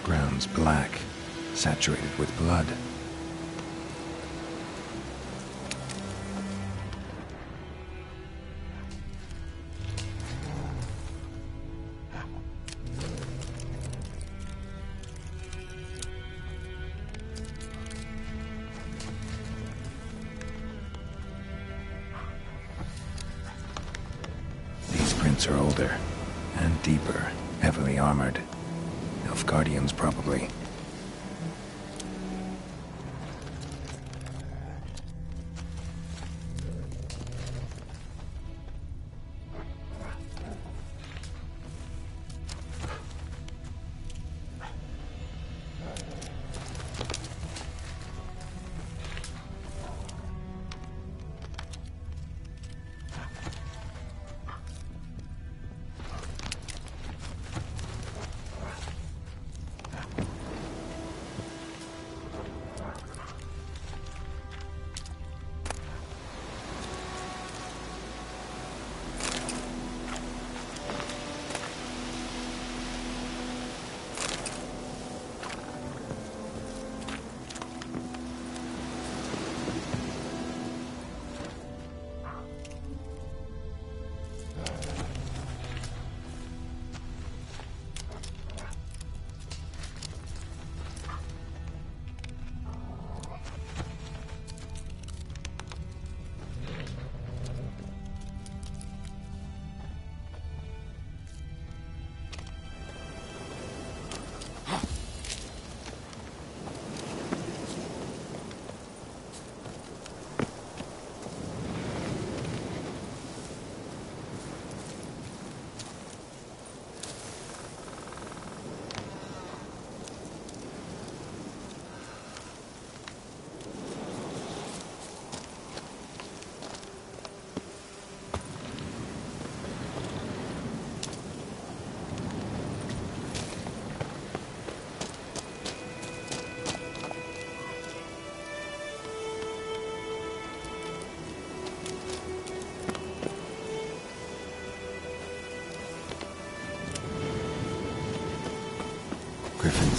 Ground's black, saturated with blood. Are older and deeper, heavily armored. Nilfgaardians, probably.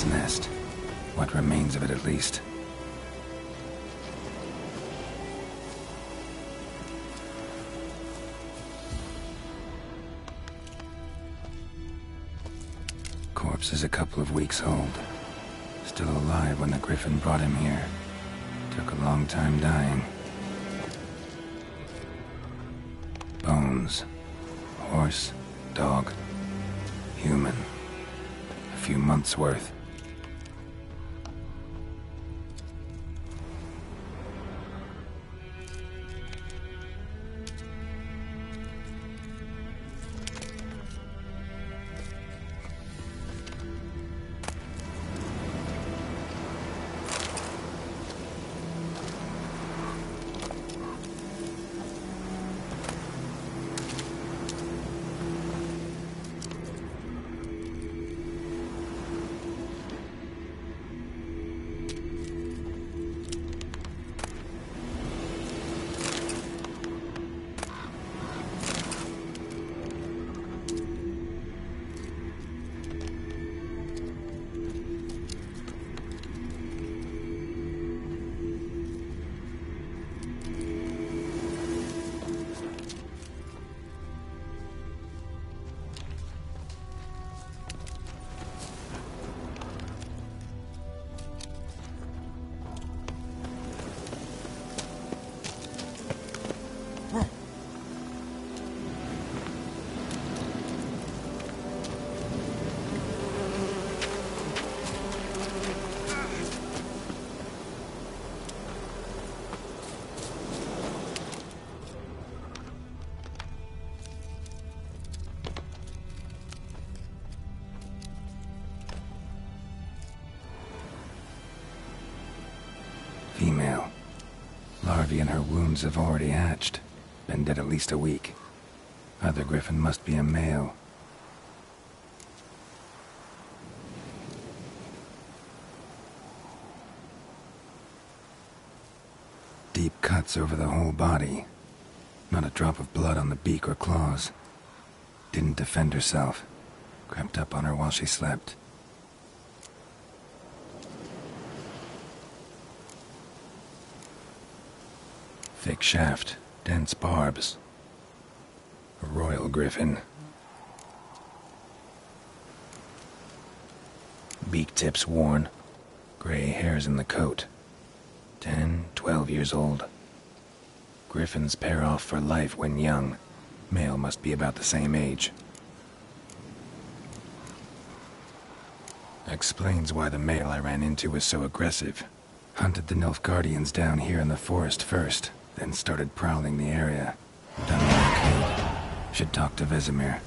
nest. What remains of it, at least. Corpse is a couple of weeks old. Still alive when the Griffin brought him here. Took a long time dying. Bones. Horse, dog, human. A few months' worth. Female. Larvae in her wounds have already hatched. Been dead at least a week. Other Griffin must be a male. Deep cuts over the whole body. Not a drop of blood on the beak or claws. Didn't defend herself. Crept up on her while she slept. Thick shaft, dense barbs. A royal griffin. Beak tips worn. Gray hairs in the coat. 10, 12 years old. Griffins pair off for life when young. Male must be about the same age. Explains why the male I ran into was so aggressive. Hunted the Nilfgaardians down here in the forest first. Then started prowling the area. Done what I could. Should talk to Vesemir.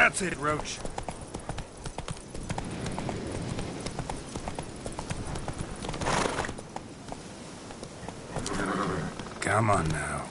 That's it, Roach. Come on now.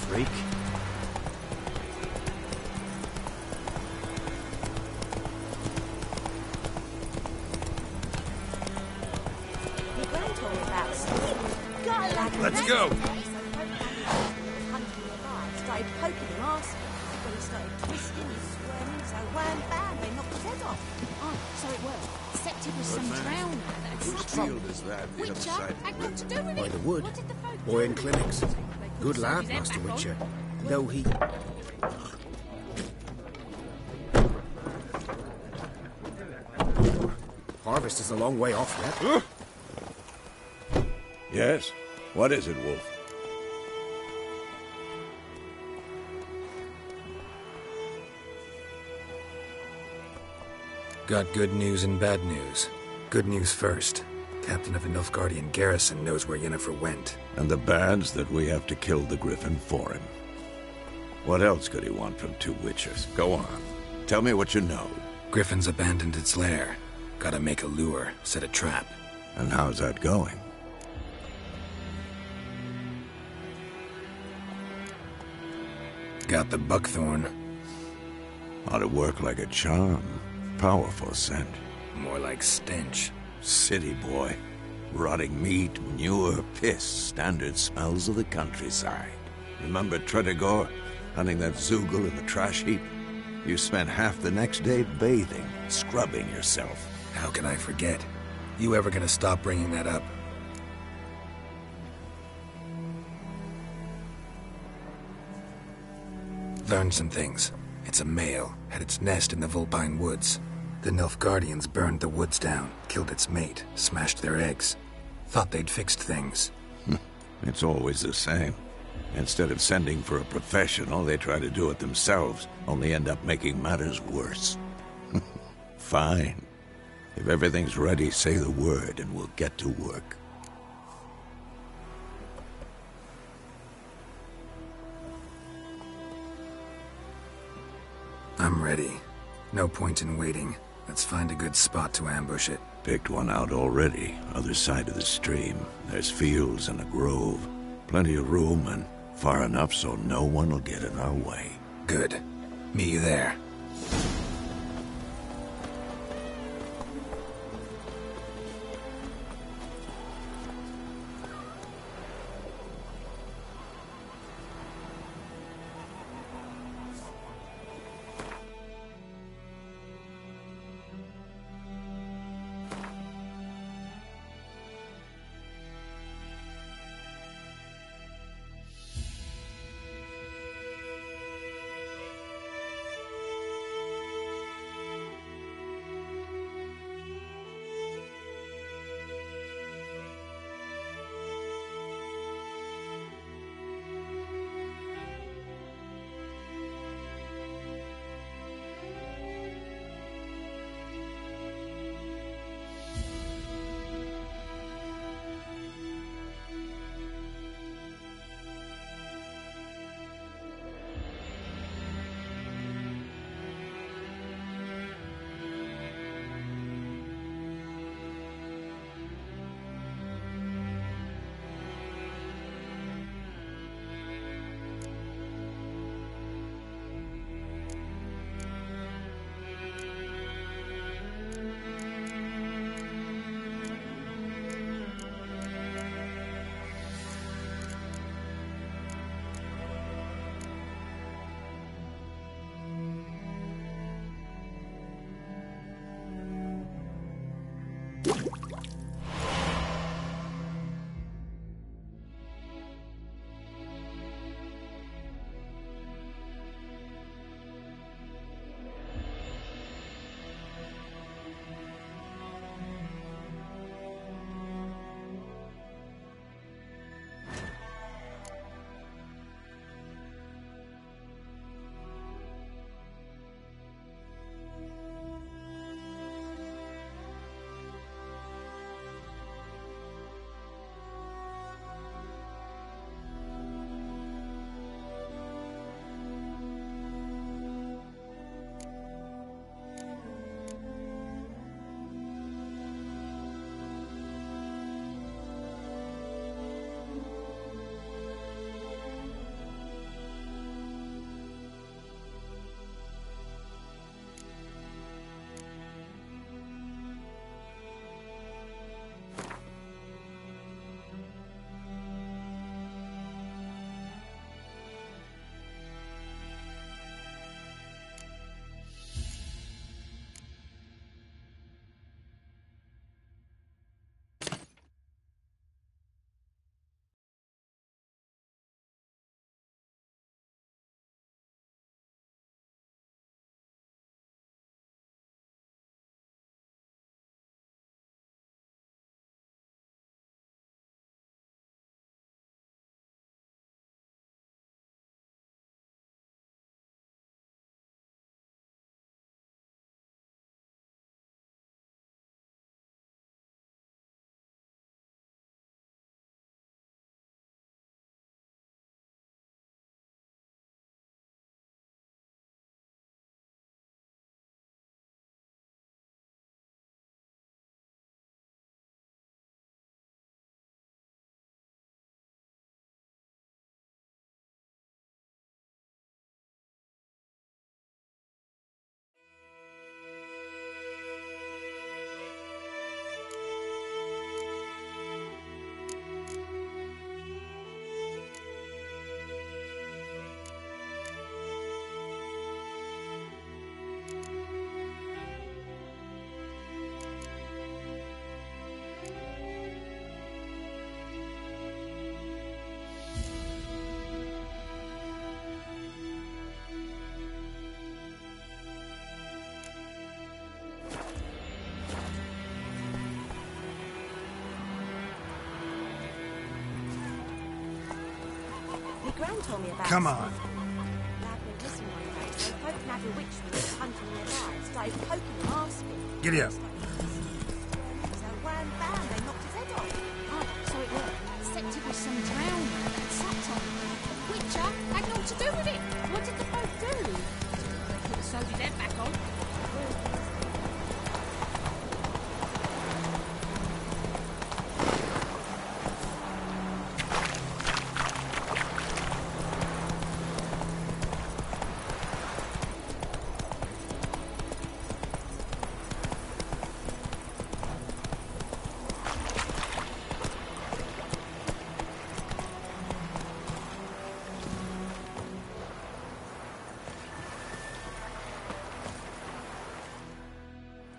Freak. Your grand told me about something. Got a lad. Let's go. Started poking him arse. When he started twisting and squirming, so wham bam, they knocked his head off. Oh, so it was. Except it was some man. drowner that had Whose sacked him. field is that? The other Witcher side had of got to do with By it. the wood. What did the folk Boy do? in clinics. Good lad, His head Master back on. Witcher. Though he... Harvest is a long way off yet. Yes? What is it, Wolf? Got good news and bad news. Good news first. Captain of the Nilfgaardian garrison knows where Yennefer went. And the bad's that we have to kill the Griffin for him. What else could he want from two witches? Go on. Tell me what you know. Griffin's abandoned its lair. Gotta make a lure, set a trap. And how's that going? Got the buckthorn. Ought to work like a charm. Powerful scent. More like stench. City boy. Rotting meat, manure, piss. Standard smells of the countryside. Remember Tredegor? Hunting that Zoogle in the trash heap? You spent half the next day bathing, scrubbing yourself. How can I forget? You ever gonna stop bringing that up? Learned some things. It's a male, had its nest in the Vulpine Woods. The Nilfgaardians burned the woods down, killed its mate, smashed their eggs. Thought they'd fixed things. It's always the same. Instead of sending for a professional, they try to do it themselves, only end up making matters worse. Fine. If everything's ready, say the word and we'll get to work. I'm ready. No point in waiting. Let's find a good spot to ambush it. Picked one out already, other side of the stream. There's fields and a grove. Plenty of room and far enough so no one will get in our way. Good. Meet you there. Brown told me about. Come on. Lad went missing one day, so folk nabbed a witch when he was hunting nearby. Started poking him, asking. Giddy up. So wham bam, they knocked his head off. Oh, so it worked. Except it was some drowned that had sapped on him. Witcher had naught to do with it. What did the folk do? Put the sodium head back on.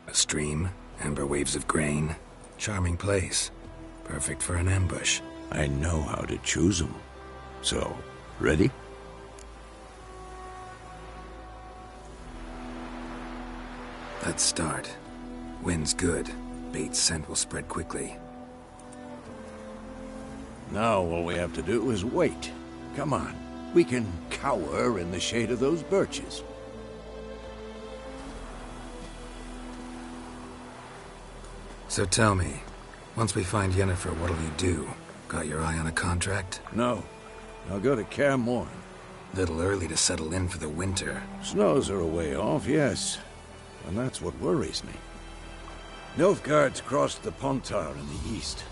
A stream, amber waves of grain. Charming place. Perfect for an ambush. I know how to choose them. So, ready? Let's start. Wind's good. Bait's scent will spread quickly. Now all we have to do is wait. Come on. We can cower in the shade of those birches. So tell me, once we find Yennefer, what'll you do? Got your eye on a contract? No. I'll go to Kaer Morhen. Little early to settle in for the winter. Snows are a way off, yes. And that's what worries me. Nilfgaard's crossed the Pontar in the east.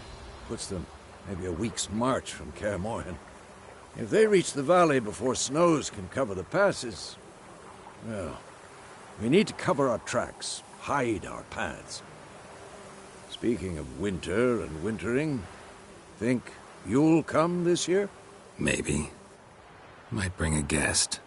Puts them maybe a week's march from Kaer Morhen. If they reach the valley before snows can cover the passes, well, we need to cover our tracks, hide our paths. Speaking of winter and wintering, think you'll come this year? Maybe. Might bring a guest.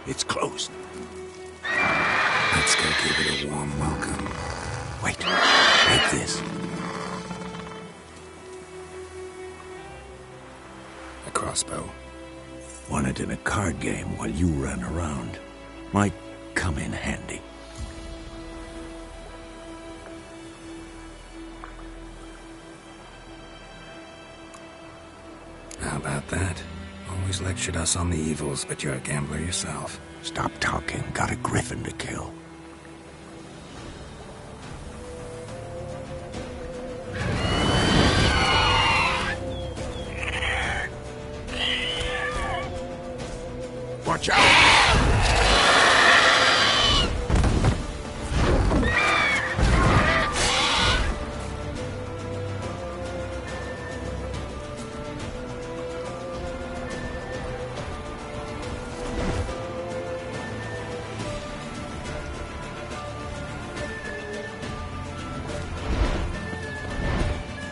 It's closed. Let's go give it a warm welcome. Wait, like this. A crossbow. Won it in a card game while you ran around. Might come in handy. How about that? Always lectured us on the evils, but you're a gambler yourself. Stop talking. Got a griffin to kill. Watch out!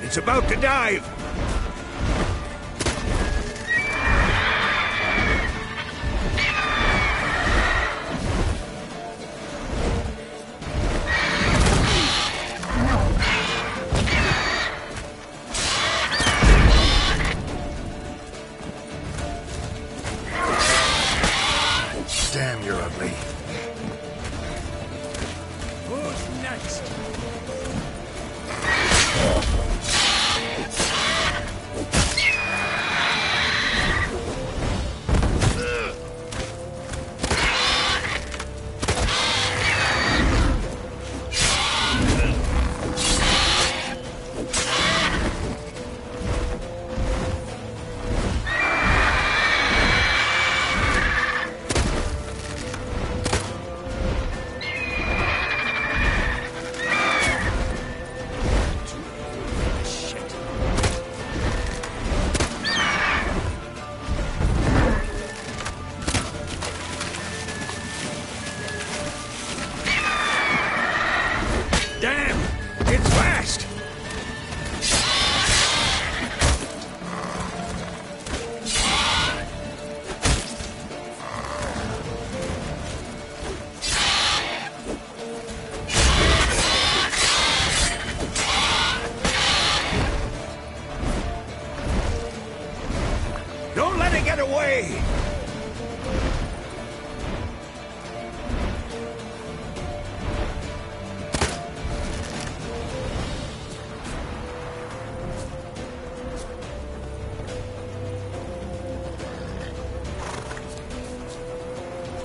It's about to dive! Damn, you're ugly. Who's next? Damn! It's fast! Don't let it get away!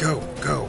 Go, go.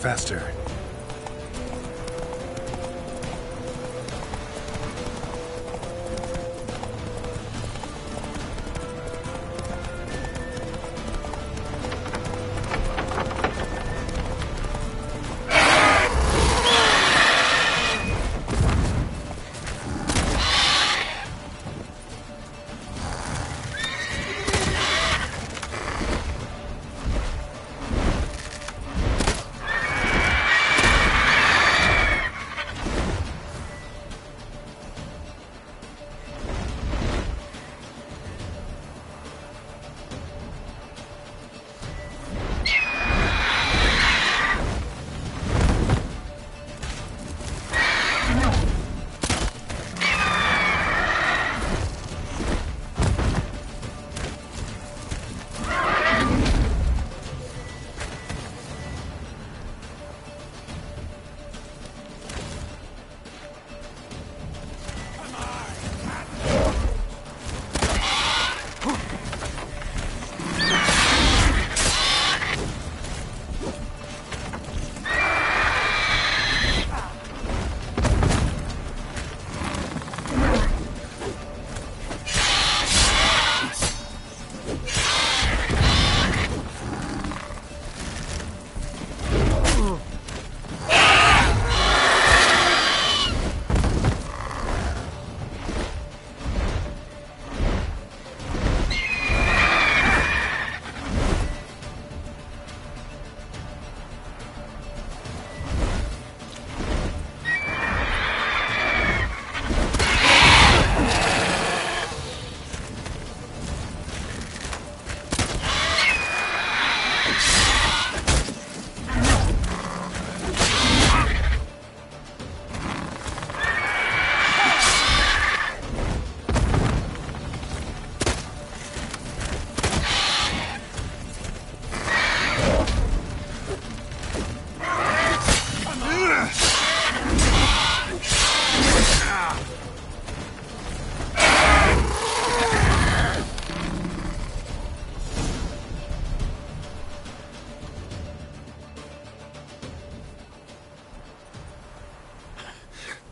Faster.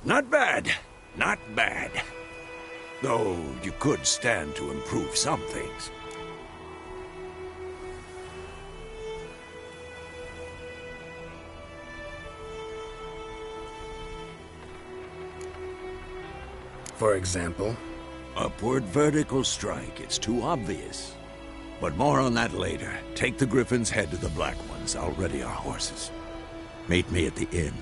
Not bad. Not bad. Though you could stand to improve some things. For example? Upward vertical strike. It's too obvious. But more on that later. Take the Griffin's head to the Black Ones. I'll ready our horses. Meet me at the inn.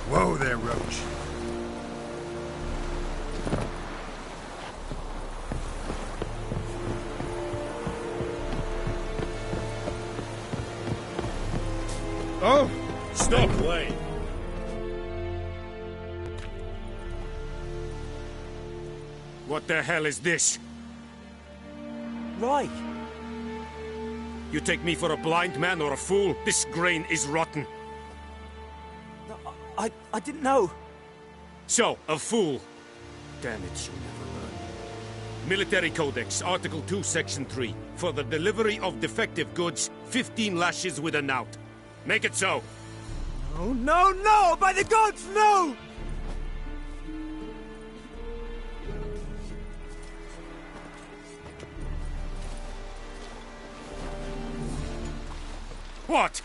Whoa there, Roach. Oh! Stop playing. What the hell is this? Right. You take me for a blind man or a fool? This grain is rotten. I didn't know. So, a fool. Damn it, you never learn. Military Codex, Article 2, Section 3. For the delivery of defective goods, 15 lashes with a knout. Make it so. Oh, no, no! By the gods, no! What?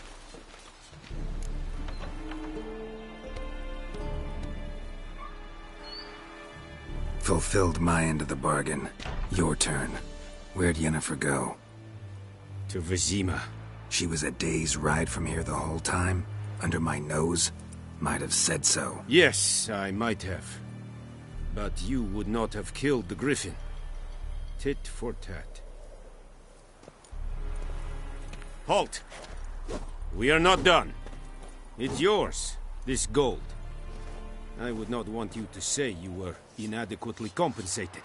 Fulfilled my end of the bargain. Your turn. Where'd Yennefer go? To Vizima. She was a day's ride from here the whole time? Under my nose? Might have said so. Yes, I might have. But you would not have killed the griffin. Tit for tat. Halt! We are not done. It's yours, this gold. I would not want you to say you were inadequately compensated.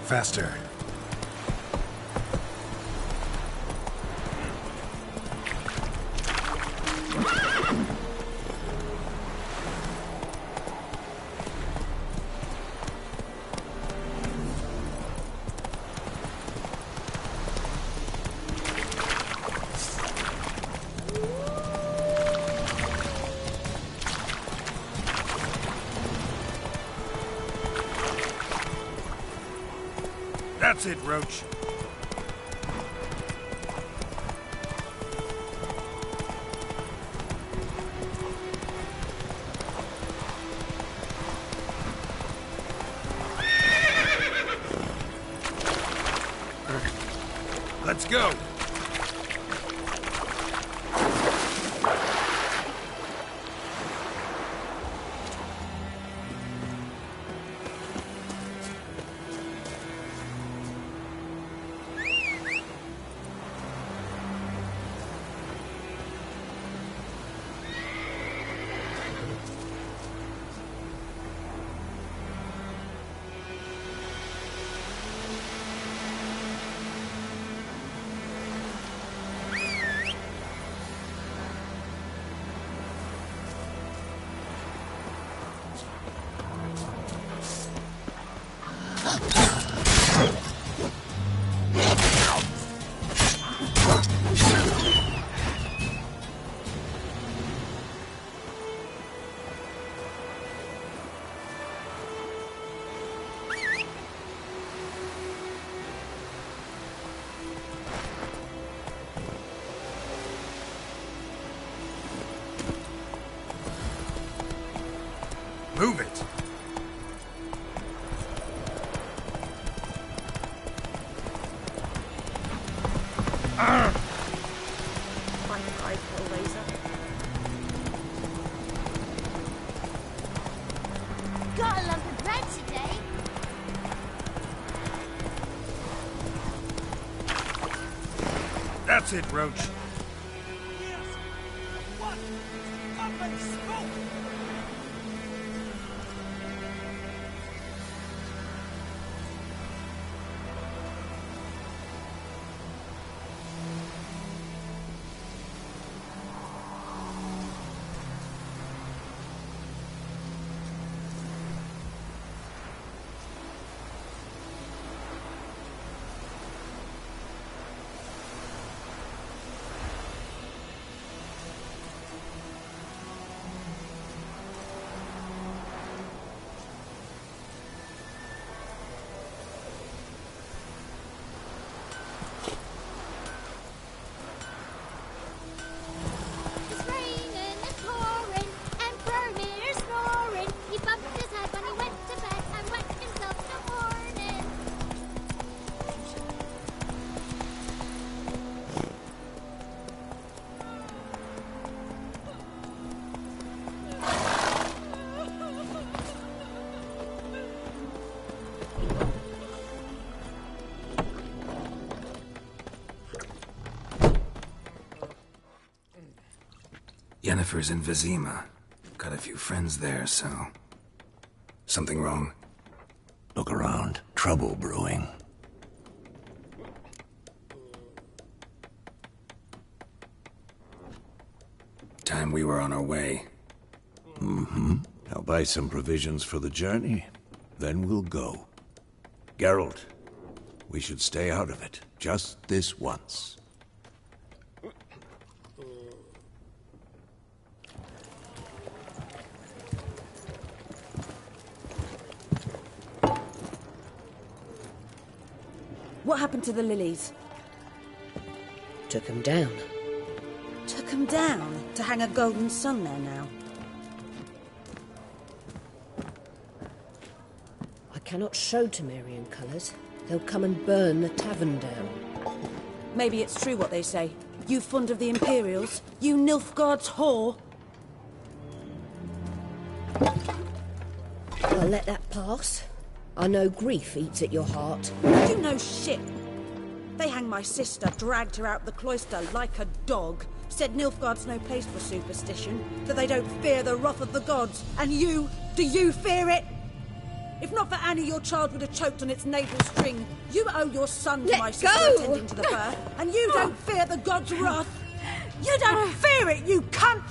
Faster. That's it, Roach. Let's go. Move it! Got a lump of bread today. That's it, Roach. Yennefer's in Vizima. Got a few friends there, so... Something wrong? Look around. Trouble brewing. Time we were on our way. Mm-hmm. I'll buy some provisions for the journey. Then we'll go. Geralt, we should stay out of it. Just this once. What happened to the lilies? Took 'em down. Took 'em down to hang a golden sun there now. I cannot show Temerian colours. They'll come and burn the tavern down. Maybe it's true what they say. You fond of the Imperials? You Nilfgaard's whore? I'll let that pass. I know grief eats at your heart. You know shit. They hanged my sister, dragged her out the cloister like a dog. Said Nilfgaard's no place for superstition, that they don't fear the wrath of the gods. And you, do you fear it? If not for Annie, your child would have choked on its navel string. You owe your son to my sister attending to the birth, and you don't fear the gods' wrath. You don't fear it, you cunt!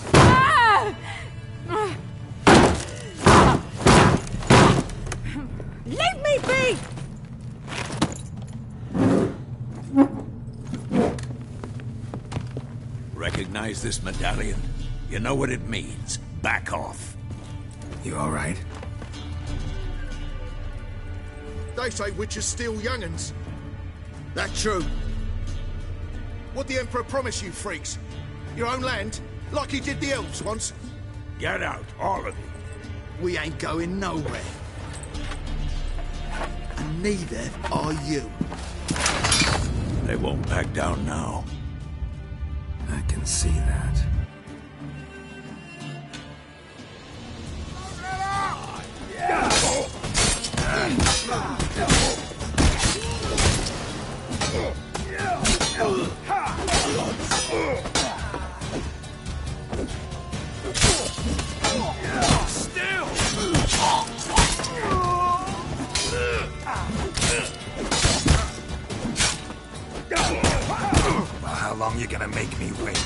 Leave me be! Recognize this medallion? You know what it means. Back off. You all right? They say witches steal young'uns. That true? What the Emperor promise you, freaks? Your own land? Like he did the elves once? Get out, all of you. We ain't going nowhere. And neither are you. They won't back down now. I can see that. How long you gonna make me wait?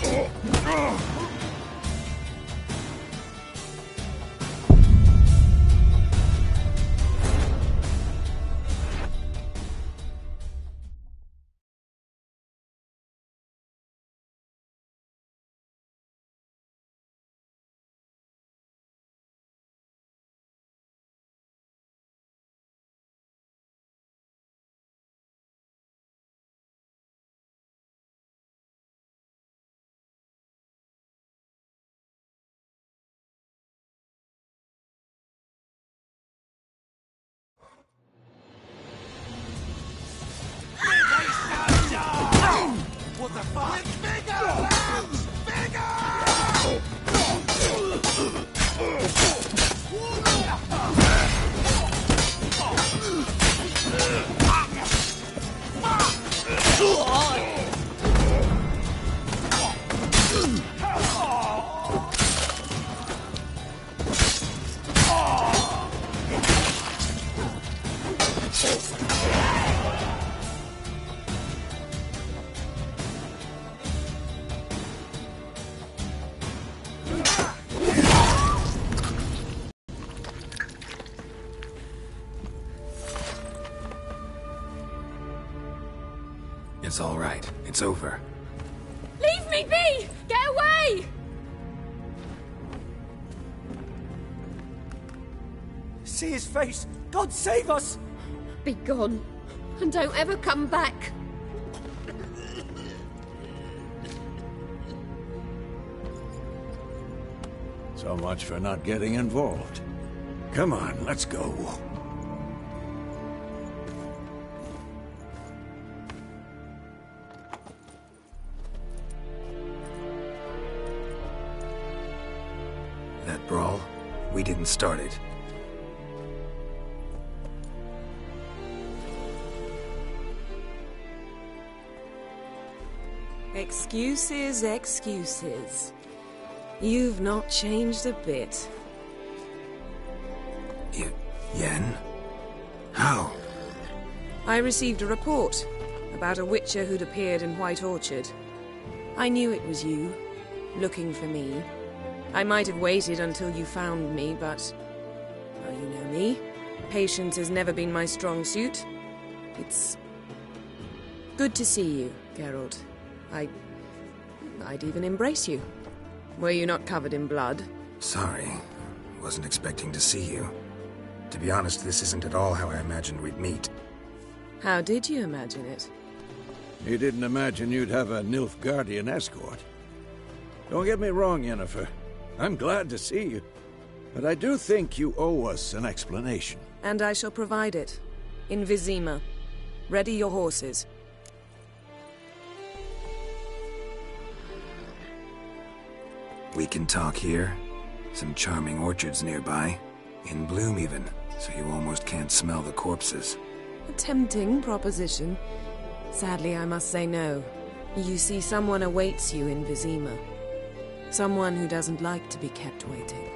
What the fuck? It's all right. It's over. Leave me be! Get away! See his face! God save us! Be gone, and don't ever come back. So much for not getting involved. Come on, let's go. That brawl, we didn't start it. Excuses, excuses. You've not changed a bit. Yen? How? I received a report about a witcher who'd appeared in White Orchard. I knew it was you, looking for me. I might have waited until you found me, but... well, you know me. Patience has never been my strong suit. It's... good to see you, Geralt. I'd even embrace you. Were you not covered in blood? Sorry. Wasn't expecting to see you. To be honest, this isn't at all how I imagined we'd meet. How did you imagine it? You didn't imagine you'd have a Nilfgaardian escort. Don't get me wrong, Yennefer. I'm glad to see you. But I do think you owe us an explanation. And I shall provide it. In Vizima. Ready your horses. We can talk here. Some charming orchards nearby. In bloom even, so you almost can't smell the corpses. A tempting proposition. Sadly, I must say no. You see, someone awaits you in Vizima. Someone who doesn't like to be kept waiting.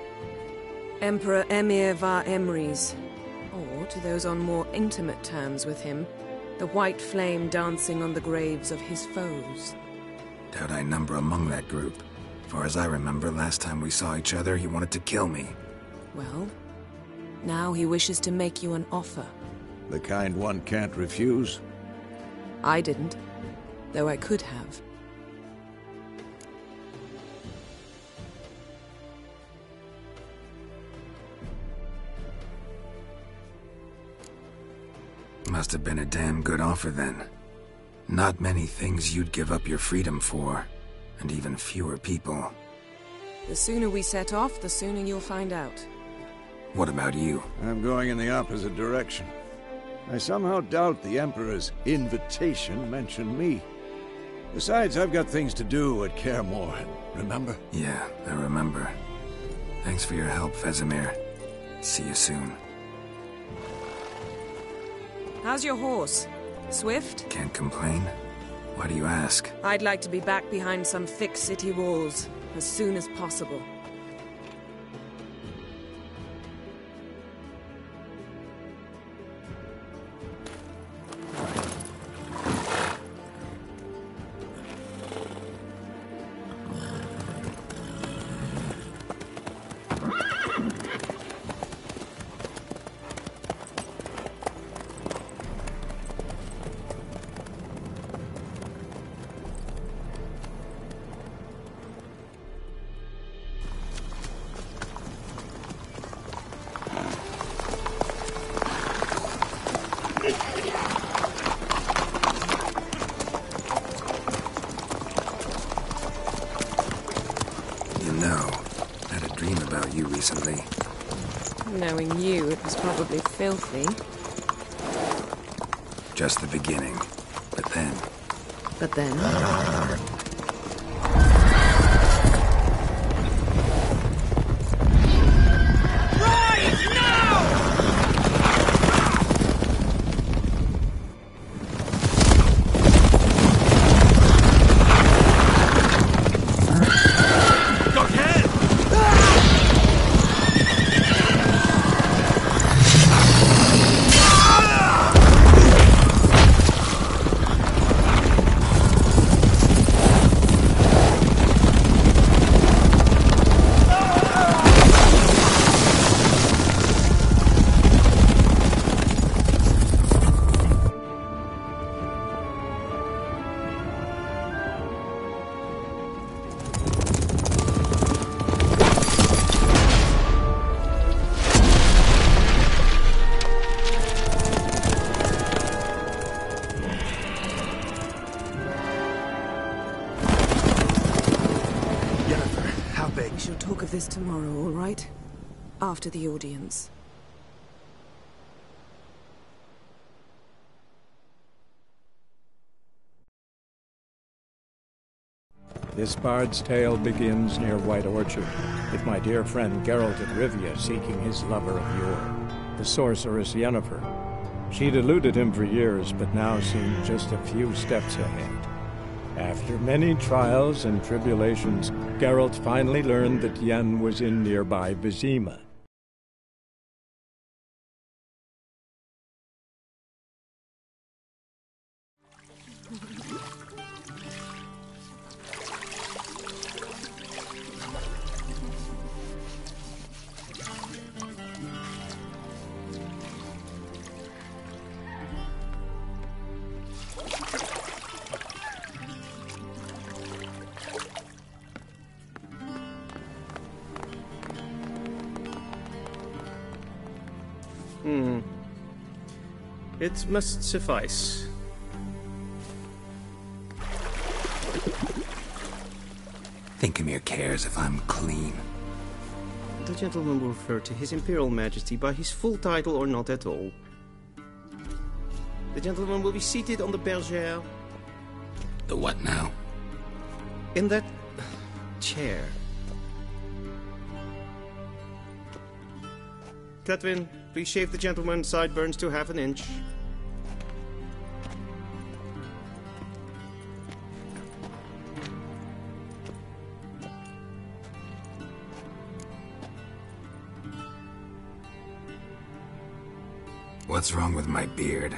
Emperor Emir var Emrys. Or, to those on more intimate terms with him, the white flame dancing on the graves of his foes. Doubt I number among that group. Far as I remember, last time we saw each other, he wanted to kill me. Well, now he wishes to make you an offer. The kind one can't refuse? I didn't, though I could have. Must have been a damn good offer then. Not many things you'd give up your freedom for, and even fewer people. The sooner we set off, the sooner you'll find out. What about you? I'm going in the opposite direction. I somehow doubt the Emperor's invitation mentioned me. Besides, I've got things to do at Kaer Morhen, remember? Yeah, I remember. Thanks for your help, Vesemir. See you soon. How's your horse? Swift? Can't complain. Why do you ask? I'd like to be back behind some thick city walls as soon as possible. Recently. Knowing you, it was probably filthy. Just the beginning. But then... But then... this tomorrow, all right? After the audience. This bard's tale begins near White Orchard, with my dear friend Geralt of Rivia seeking his lover of yore, the sorceress Yennefer. She'd eluded him for years, but now seemed just a few steps ahead. After many trials and tribulations, Geralt finally learned that Yen was in nearby Vizima. It must suffice. Thinkamere cares if I'm clean. The gentleman will refer to His Imperial Majesty by his full title or not at all. The gentleman will be seated on the bergère. The what now? In that chair. Catwin, please shave the gentleman's sideburns to half an inch. What's wrong with my beard?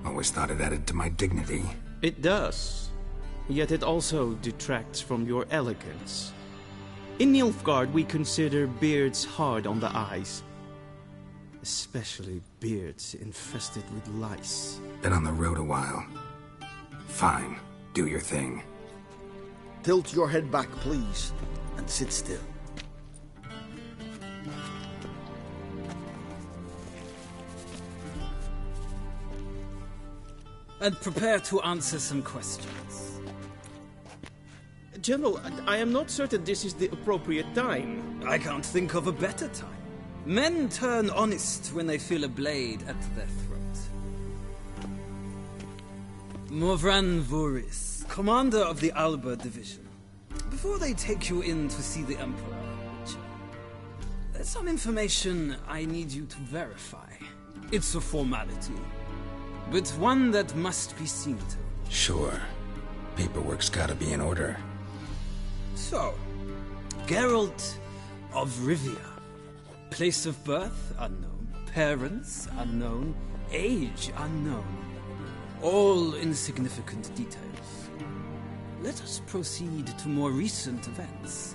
Always thought it added to my dignity. It does. Yet it also detracts from your elegance. In Nilfgaard, we consider beards hard on the eyes. Especially beards infested with lice. Been on the road a while. Fine. Do your thing. Tilt your head back, please, and sit still. And prepare to answer some questions. General, I am not certain this is the appropriate time. I can't think of a better time. Men turn honest when they feel a blade at their throat. Morvran Voris, commander of the Alba Division. Before they take you in to see the Emperor, there's some information I need you to verify. It's a formality, but one that must be seen to. Sure. Paperwork's gotta be in order. So, Geralt of Rivia. Place of birth, unknown. Parents, unknown. Age, unknown. All insignificant details. Let us proceed to more recent events.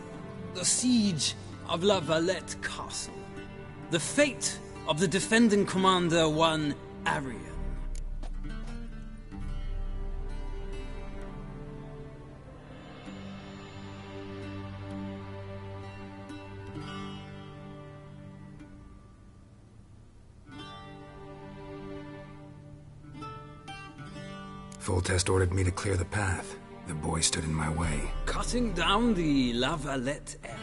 The siege of La Valette Castle. The fate of the defending commander, one Arian. Foltest ordered me to clear the path. The boy stood in my way. Cutting down the La Valette era.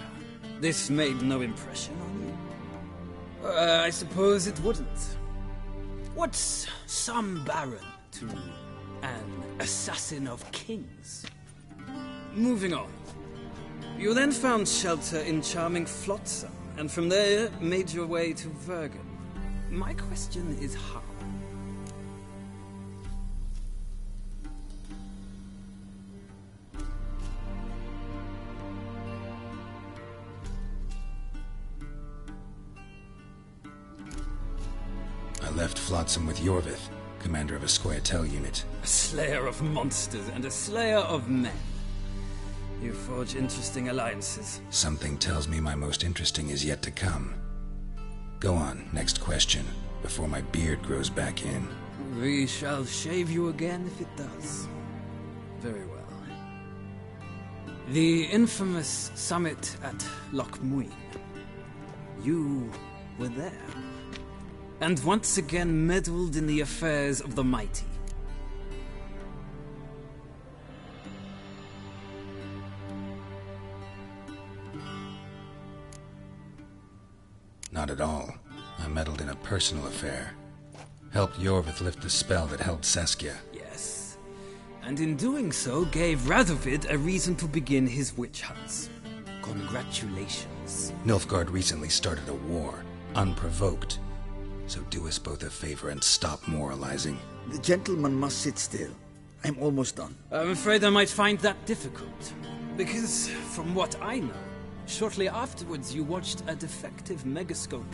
This made no impression on you? I suppose it wouldn't. What's some baron to an assassin of kings? Moving on. You then found shelter in charming Flotsam, and from there made your way to Vergen. My question is how? I left Flotsam with Yorvith, commander of a Scoia'tael unit. A slayer of monsters and a slayer of men. You forge interesting alliances. Something tells me my most interesting is yet to come. Go on, next question, before my beard grows back in. We shall shave you again if it does. Very well. The infamous summit at Loch Muin. You were there. And once again meddled in the affairs of the mighty. Not at all. I meddled in a personal affair. Helped Yorvith lift the spell that held Saskia. Yes. And in doing so, gave Radovid a reason to begin his witch hunts. Congratulations. Nilfgaard recently started a war, unprovoked. So do us both a favor and stop moralizing. The gentleman must sit still. I'm almost done. I'm afraid I might find that difficult. Because, from what I know, shortly afterwards you watched a defective megascope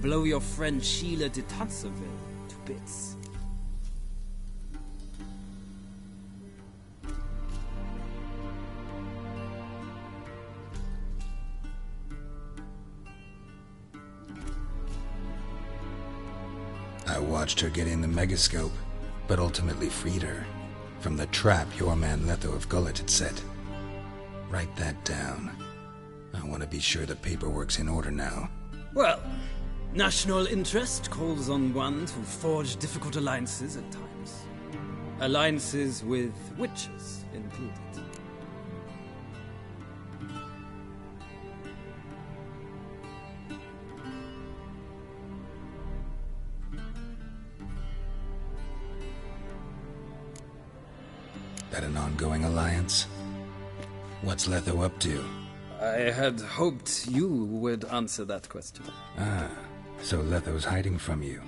blow your friend Sheila de Tanserville to bits. I watched her get in the megascope, but ultimately freed her from the trap your man Letho of Gullet had set. Write that down. I want to be sure the paperwork's in order now. Well, national interest calls on one to forge difficult alliances at times. Alliances with witches included. That an ongoing alliance? What's Letho up to? I had hoped you would answer that question. Ah, so Letho's hiding from you.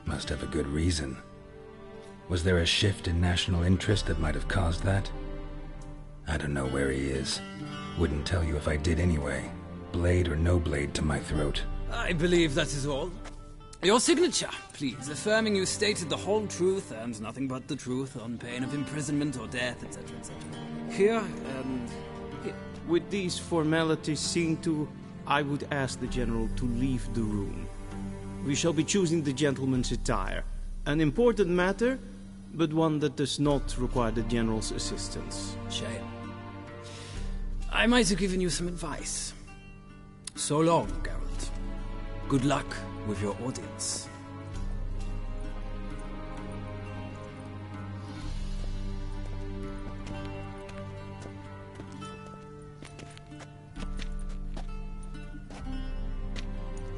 Must have a good reason. Was there a shift in national interest that might have caused that? I don't know where he is. Wouldn't tell you if I did anyway. Blade or no blade to my throat. I believe that is all. Your signature, please, affirming you stated the whole truth and nothing but the truth on pain of imprisonment or death, etc., etc. Here and here. With these formalities seen to, I would ask the General to leave the room. We shall be choosing the gentleman's attire. An important matter, but one that does not require the General's assistance. Shame. I might have given you some advice. So long, Geralt. Good luck with your audience.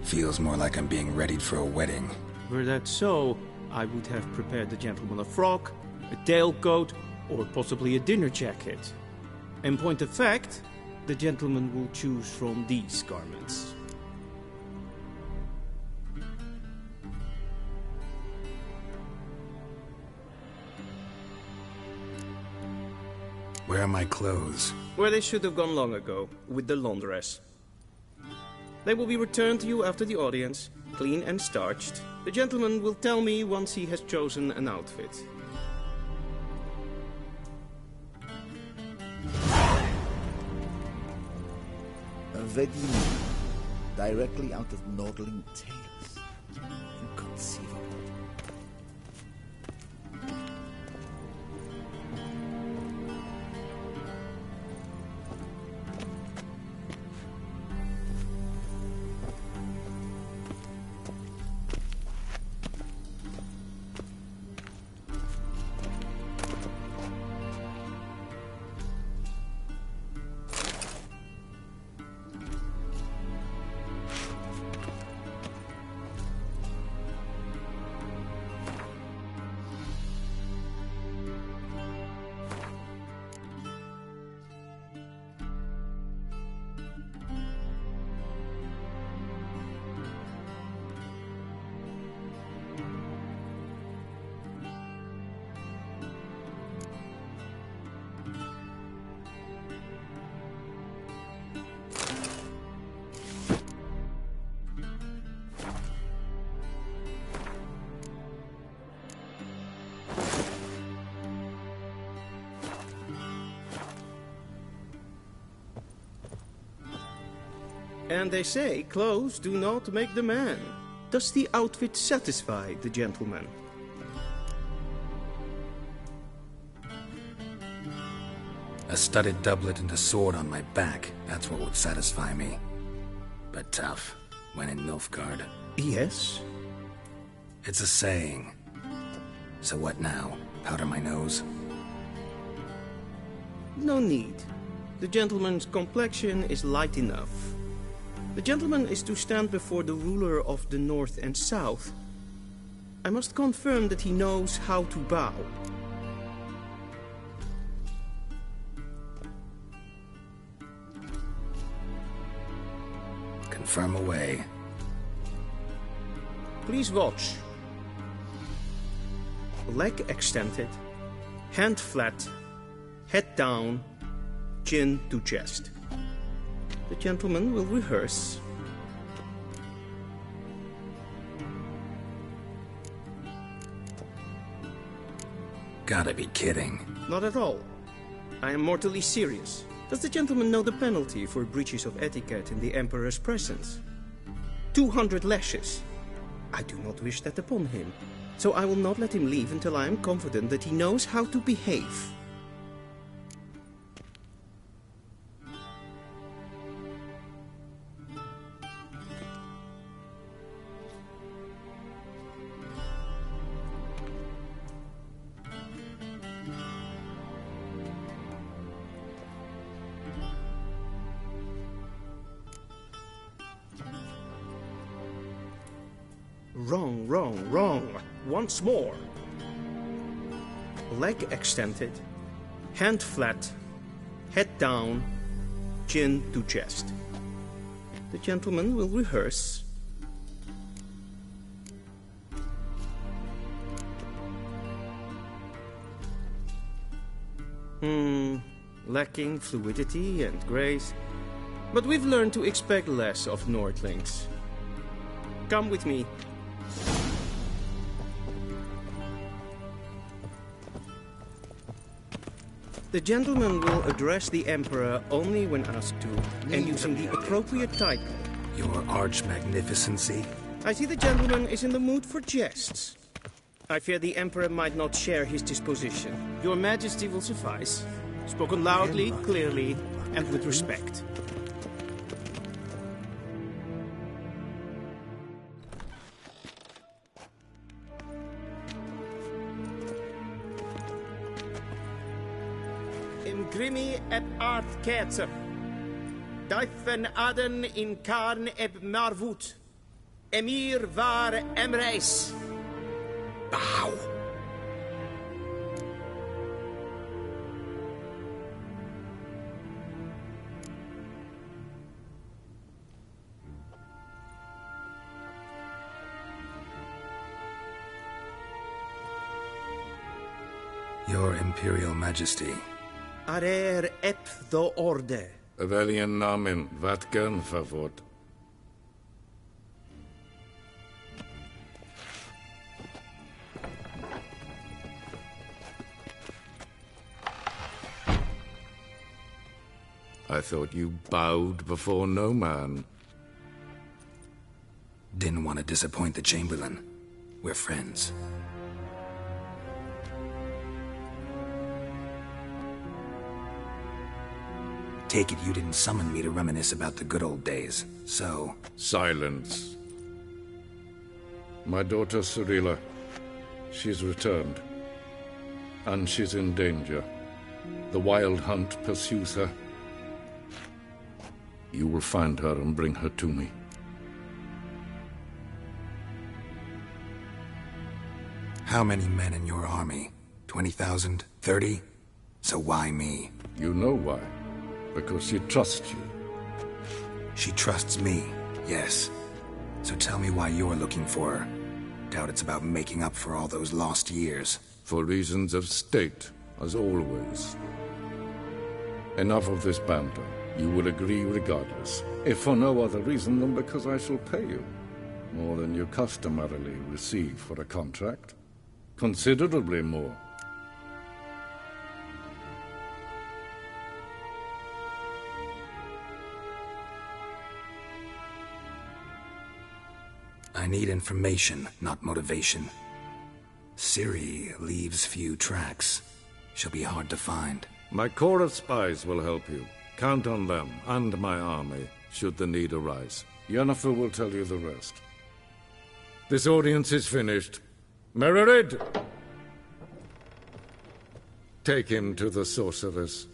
Feels more like I'm being readied for a wedding. Were that so, I would have prepared the gentleman a frock, a tailcoat, or possibly a dinner jacket. In point of fact, the gentleman will choose from these garments. Where are my clothes? Where they should have gone long ago, with the laundress. They will be returned to you after the audience, clean and starched. The gentleman will tell me once he has chosen an outfit. A Vedini, directly out of Nordling Tales. Inconceivable. And they say clothes do not make the man. Does the outfit satisfy the gentleman? A studded doublet and a sword on my back, that's what would satisfy me. But tough, when in Nilfgaard. Yes? It's a saying. So what now? Powder my nose? No need. The gentleman's complexion is light enough. The gentleman is to stand before the ruler of the North and South. I must confirm that he knows how to bow. Confirm away. Please watch. Leg extended, Hand flat, head down, chin to chest. The gentleman will rehearse. Gotta be kidding. Not at all. I am mortally serious. Does the gentleman know the penalty for breaches of etiquette in the Emperor's presence? 200 lashes. I do not wish that upon him, so I will not let him leave until I am confident that he knows how to behave. Wrong, wrong, wrong. Once more. Leg extended, hand flat, head down, chin to chest. The gentleman will rehearse. Lacking fluidity and grace. But we've learned to expect less of Nordlings. Come with me. The gentleman will address the Emperor only when asked to, and using the appropriate title. Your Arch-Magnificency? I see the gentleman is in the mood for jests. I fear the Emperor might not share his disposition. Your Majesty will suffice. Spoken loudly, clearly, and with respect. Grimi et art ketzer. Duifen aden in karn eb marvoet. Emir var emreis. Bow. Your Imperial Majesty. Arer ep do orde. Weljen namen, wat gern favort. I thought you bowed before no man. Didn't want to disappoint the Chamberlain. We're friends. Take it you didn't summon me to reminisce about the good old days, so... Silence. My daughter Cyrilla, she's returned. And she's in danger. The Wild Hunt pursues her. You will find her and bring her to me. How many men in your army? 20,000? 30? So why me? You know why. Because she trusts you. She trusts me, yes. So tell me why you're looking for her. Doubt it's about making up for all those lost years. For reasons of state, as always. Enough of this banter. You will agree regardless. If for no other reason than because I shall pay you. More than you customarily receive for a contract. Considerably more. I need information, not motivation. Ciri leaves few tracks. She'll be hard to find. My corps of spies will help you. Count on them, and my army, should the need arise. Yennefer will tell you the rest. This audience is finished. Mererid! Take him to the sorceress.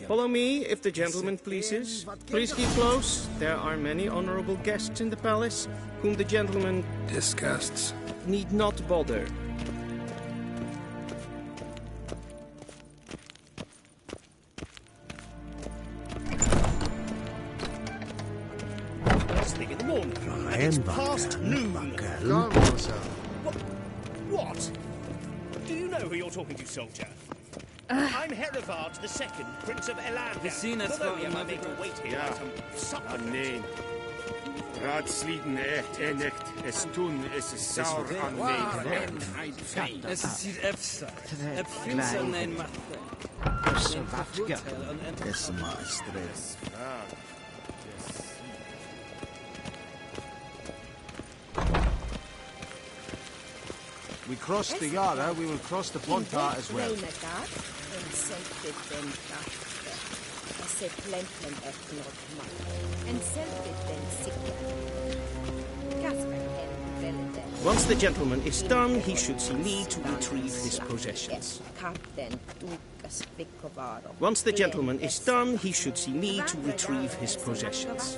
Follow me, if the gentleman pleases. Please keep close. There are many honorable guests in the palace, whom the gentleman... disgusts. ...need not bother. morning. And it's past noon. What? Do you know who you're talking to, soldier? I'm Herivard II, Prince of Elander. We seen us Although we for have make you wait here Ja. like some supplicant. Nee. Raadsleden echt en echt. Es tun, es is sauer aan mij. Es sieht efsa. Ep finser nein macht. Es maestres. We crossed the Yara, we will cross the Pontar as well. Once the gentleman is done, he should see me to retrieve his possessions. Once the gentleman is done, he should see me to retrieve his possessions.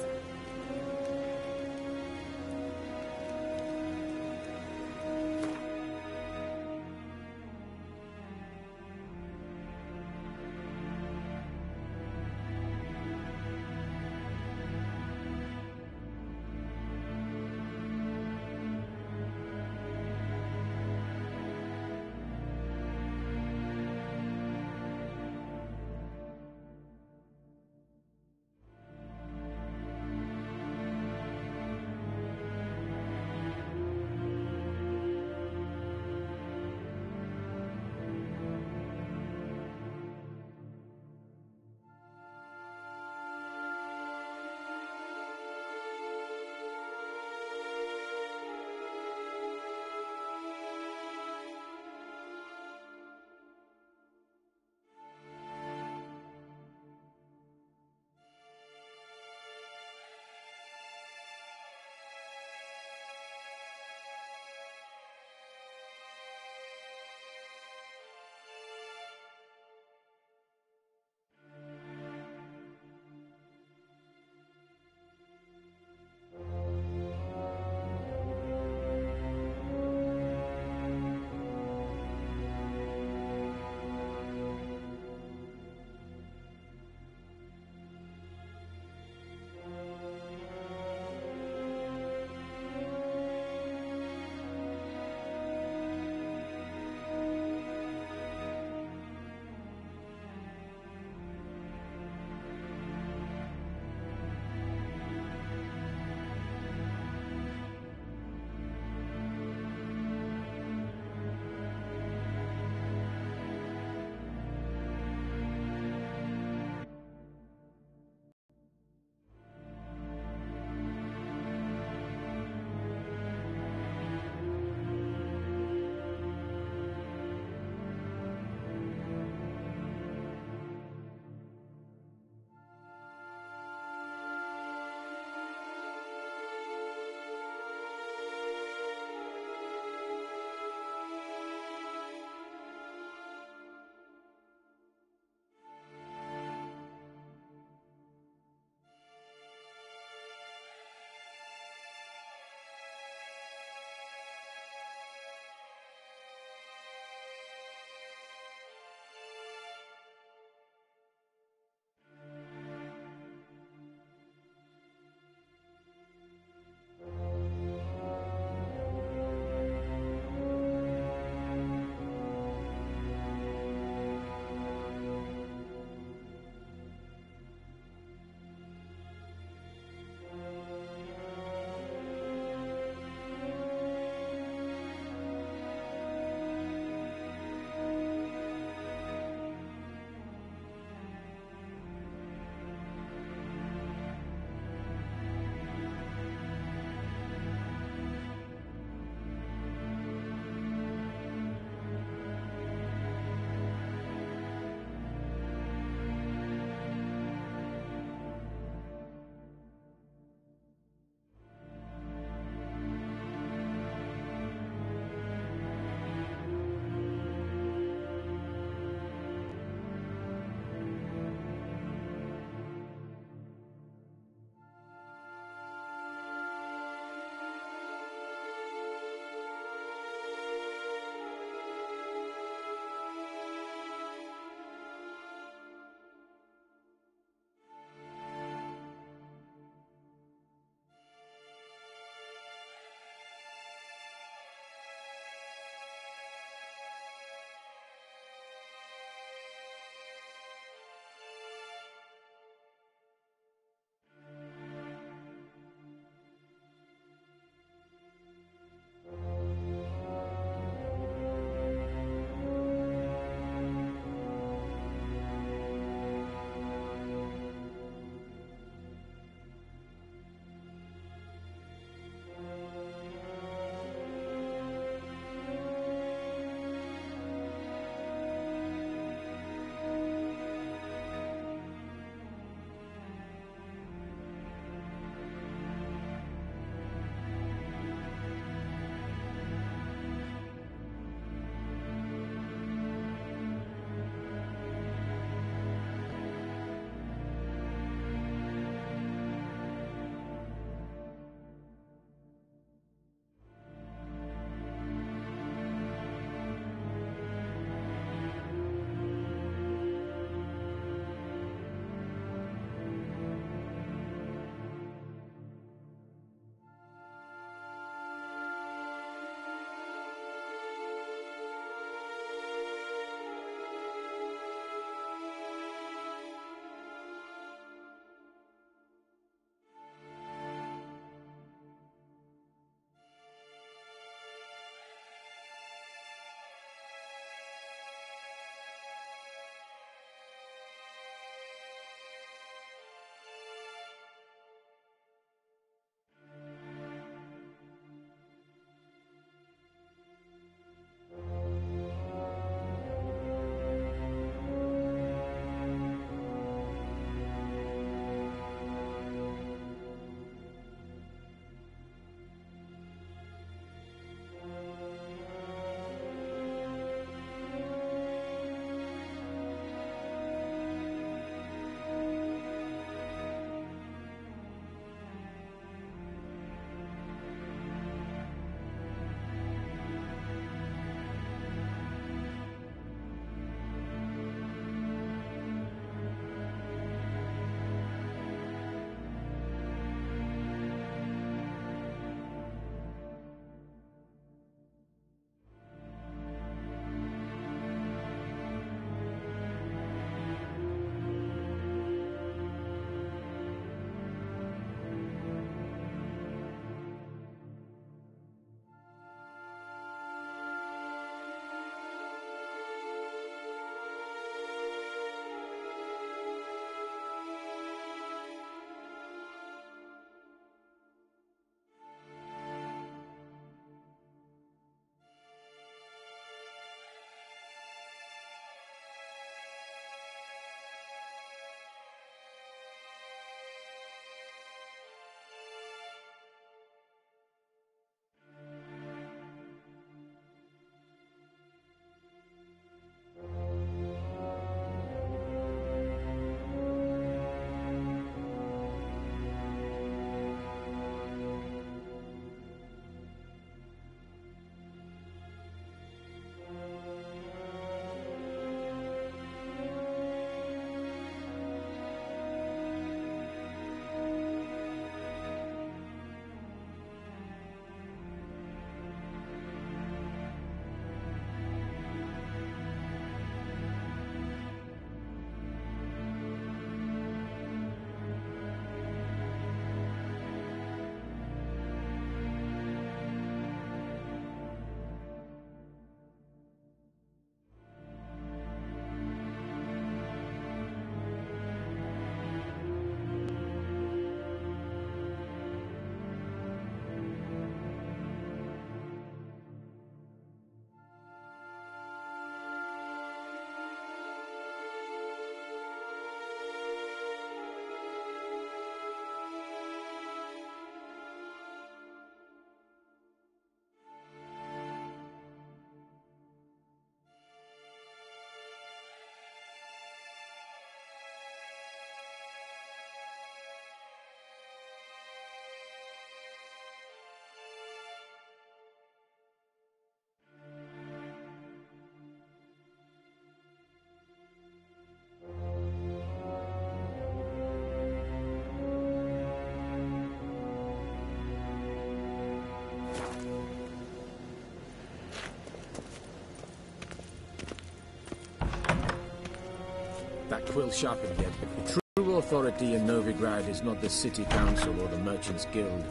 quill sharpened yet. The true authority in Novigrad is not the city council or the merchants' guild,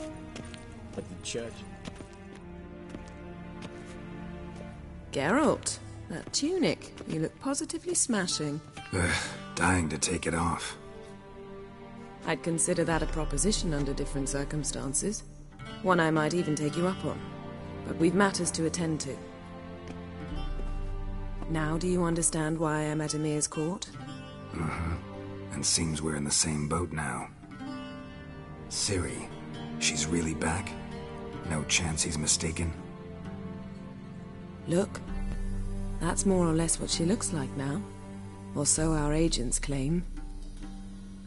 but the church. Geralt, that tunic. You look positively smashing. Ugh, dying to take it off. I'd consider that a proposition under different circumstances. One I might even take you up on. But we've matters to attend to. Now do you understand why I'm at Emir's court? Mm-hmm. And seems we're in the same boat now. Ciri, she's really back? No chance he's mistaken? Look, that's more or less what she looks like now. Or so our agents claim.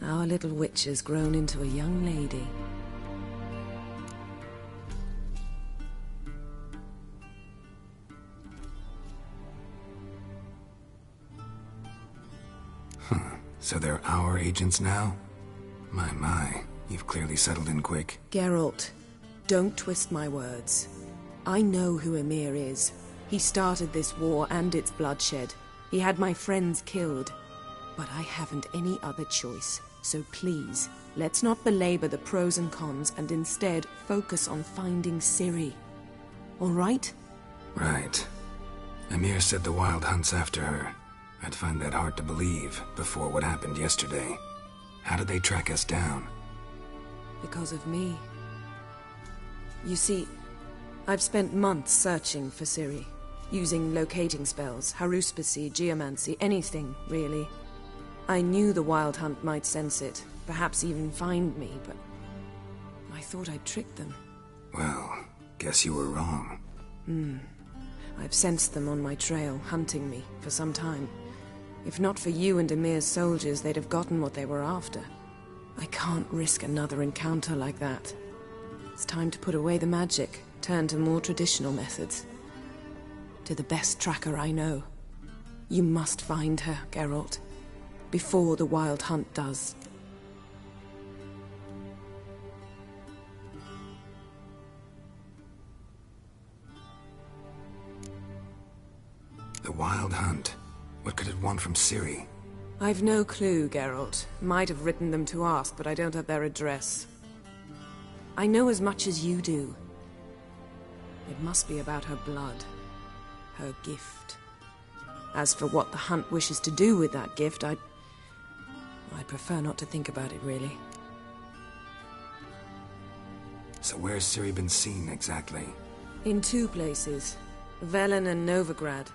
Our little witch has grown into a young lady. So they're our agents now? My, you've clearly settled in quick. Geralt, don't twist my words. I know who Emir is. He started this war and its bloodshed. He had my friends killed. But I haven't any other choice. So please, let's not belabor the pros and cons and instead focus on finding Ciri. All right? Right. Emir said the Wild Hunt's after her. I'd find that hard to believe before what happened yesterday. How did they track us down? Because of me. You see, I've spent months searching for Ciri. Using locating spells, haruspicy, geomancy, anything, really. I knew the Wild Hunt might sense it, perhaps even find me, but I thought I'd tricked them. Well, guess you were wrong. I've sensed them on my trail, hunting me, for some time. If not for you and Emir's soldiers, they'd have gotten what they were after. I can't risk another encounter like that. It's time to put away the magic, turn to more traditional methods. To the best tracker I know. You must find her, Geralt. Before the Wild Hunt does. The Wild Hunt? What could it want from Ciri? I've no clue, Geralt. Might have written them to ask, but I don't have their address. I know as much as you do. It must be about her blood. Her gift. As for what the Hunt wishes to do with that gift, I'd prefer not to think about it, really. So where's Ciri been seen, exactly? In two places. Velen and Novigrad.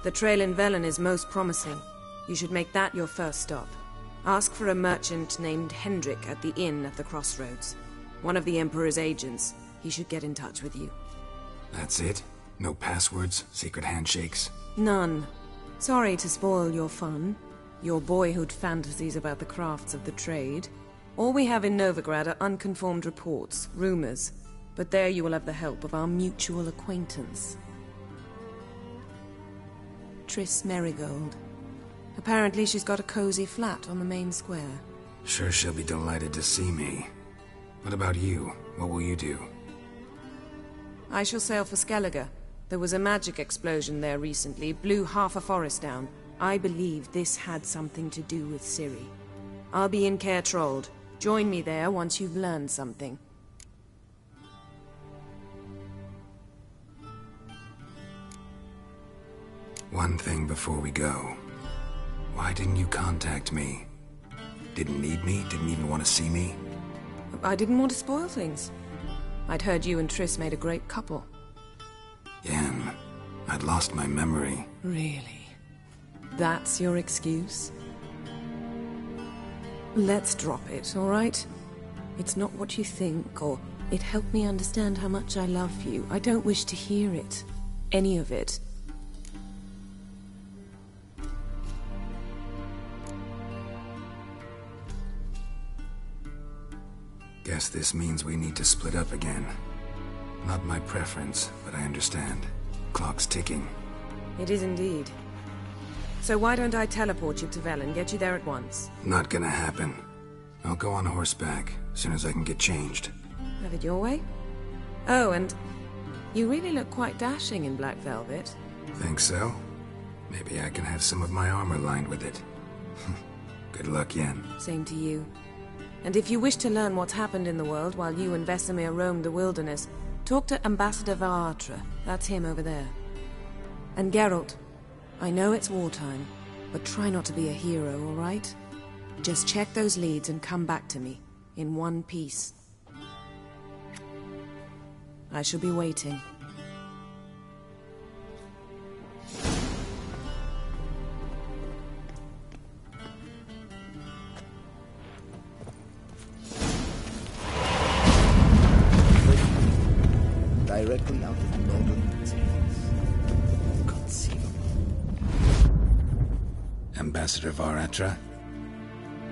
The trail in Velen is most promising. You should make that your first stop. Ask for a merchant named Hendrik at the inn at the crossroads. One of the Emperor's agents. He should get in touch with you. That's it? No passwords? Secret handshakes? None. Sorry to spoil your fun. Your boyhood fantasies about the crafts of the trade. All we have in Novigrad are unconformed reports, rumors. But there you will have the help of our mutual acquaintance. Triss Merigold. Apparently she's got a cozy flat on the main square. Sure she'll be delighted to see me. What about you? What will you do? I shall sail for Skellige. There was a magic explosion there recently, blew half a forest down. I believe this had something to do with Ciri. I'll be in Caer Trold. Join me there once you've learned something. One thing before we go. Why didn't you contact me? Didn't need me? Didn't even want to see me? I didn't want to spoil things. I'd heard you and Triss made a great couple. Yen, I'd lost my memory. Really? That's your excuse? Let's drop it, all right? It's not what you think, or it helped me understand how much I love you. I don't wish to hear it. Any of it. Guess this means we need to split up again. Not my preference, but I understand. Clock's ticking. It is indeed. So why don't I teleport you to Velen, get you there at once? Not gonna happen. I'll go on horseback, as soon as I can get changed. Have it your way? Oh, and you really look quite dashing in black velvet. Think so? Maybe I can have some of my armor lined with it. Good luck, Yen. Same to you. And if you wish to learn what's happened in the world while you and Vesemir roamed the wilderness, talk to Ambassador Varatra. That's him over there. And Geralt, I know it's wartime, but try not to be a hero, all right? Just check those leads and come back to me, in one piece. I shall be waiting. Directly out of the northern tales. Conceivable. Ambassador Varatra?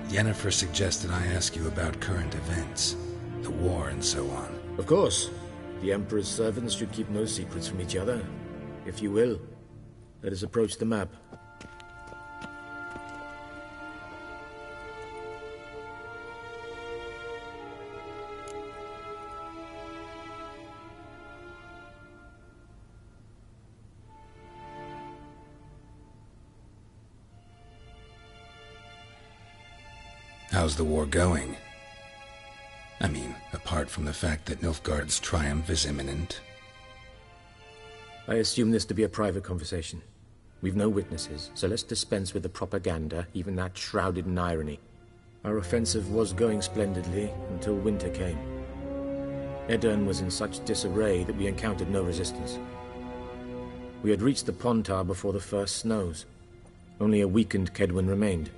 Yennefer suggested I ask you about current events, the war and so on. Of course. The Emperor's servants should keep no secrets from each other. If you will, let us approach the map. How's the war going? I mean, apart from the fact that Nilfgaard's triumph is imminent. I assume this to be a private conversation. We've no witnesses, so let's dispense with the propaganda, even that shrouded in irony. Our offensive was going splendidly until winter came. Edirne was in such disarray that we encountered no resistance. We had reached the Pontar before the first snows. Only a weakened Kedwin remained,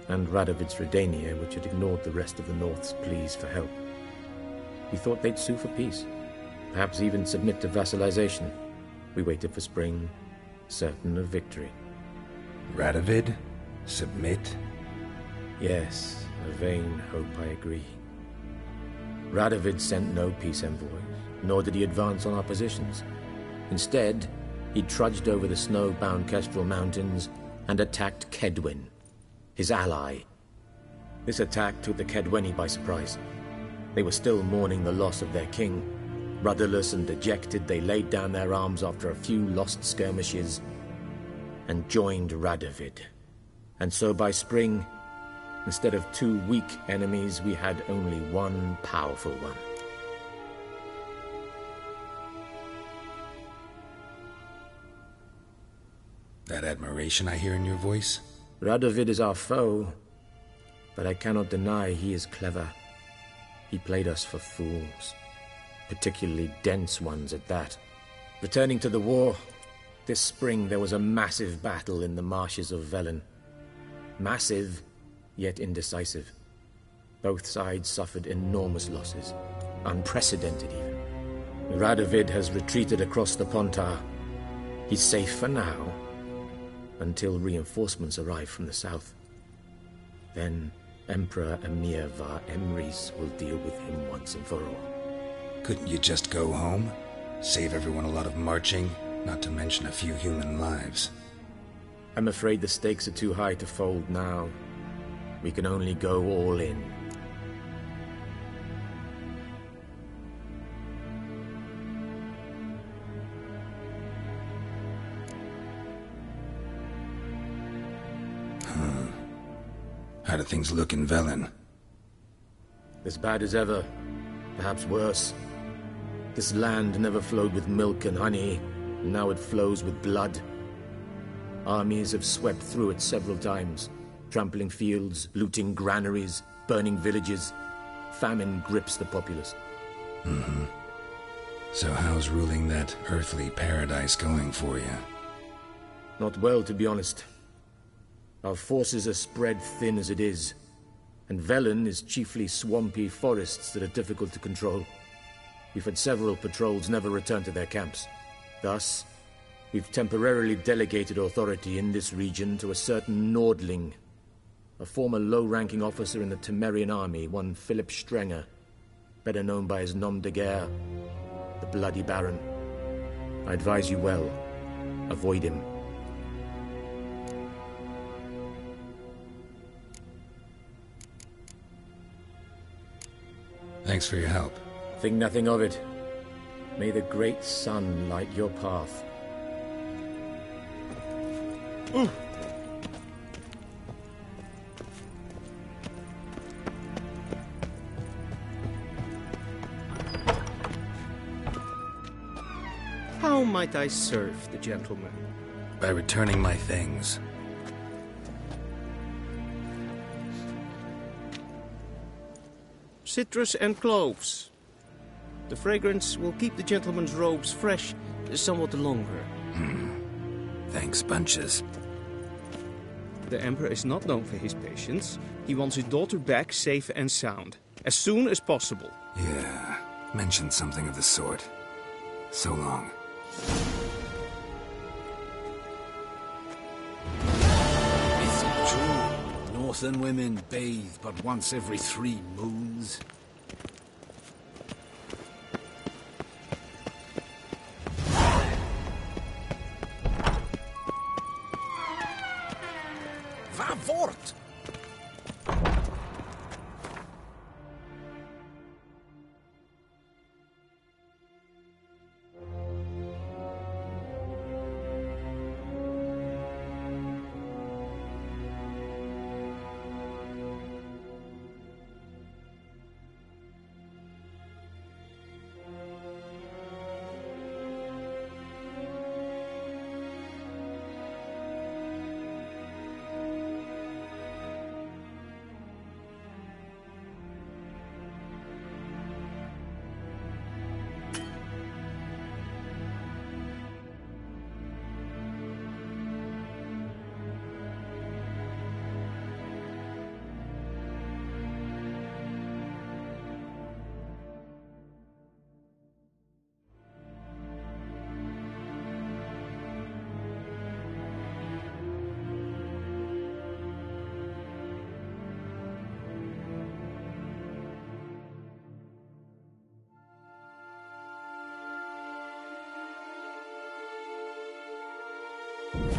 and Radovid's Redania, which had ignored the rest of the North's pleas for help. We thought they'd sue for peace, perhaps even submit to vassalization. We waited for spring, certain of victory. Radovid? Submit? Yes, a vain hope, I agree. Radovid sent no peace envoys, nor did he advance on our positions. Instead, he trudged over the snow-bound Kestrel Mountains and attacked Kedwin, his ally. This attack took the Kedweni by surprise. They were still mourning the loss of their king. Rudderless and dejected, they laid down their arms after a few lost skirmishes and joined Radovid. And so by spring, instead of 2 weak enemies, we had only one powerful one. That admiration I hear in your voice? Radovid is our foe, but I cannot deny he is clever. He played us for fools, particularly dense ones at that. Returning to the war, this spring there was a massive battle in the marshes of Velen. Massive, yet indecisive. Both sides suffered enormous losses, unprecedented even. Radovid has retreated across the Pontar. He's safe for now, until reinforcements arrive from the south. Then Emperor Emir var Emrys will deal with him once and for all. Couldn't you just go home? Save everyone a lot of marching, not to mention a few human lives. I'm afraid the stakes are too high to fold now. We can only go all in. How do things look in Velen? As bad as ever, perhaps worse. This land never flowed with milk and honey, and now it flows with blood. Armies have swept through it several times, trampling fields, looting granaries, burning villages. Famine grips the populace. Mm-hmm. So how's ruling that earthly paradise going for you? Not well, to be honest. Our forces are spread thin as it is, and Velen is chiefly swampy forests that are difficult to control. We've had several patrols never return to their camps. Thus, we've temporarily delegated authority in this region to a certain Nordling, a former low-ranking officer in the Temerian army, one Philip Strenger, better known by his nom de guerre, the Bloody Baron. I advise you well. Avoid him. Thanks for your help. Think nothing of it. May the great sun light your path. How might I serve the gentleman? By returning my things. Citrus and cloves. The fragrance will keep the gentleman's robes fresh somewhat longer. Thanks, bunches. The Emperor is not known for his patience. He wants his daughter back safe and sound, as soon as possible. Yeah, mentioned something of the sort. So long. Is it true? Northern women bathe but once every 3 moons? Va fort!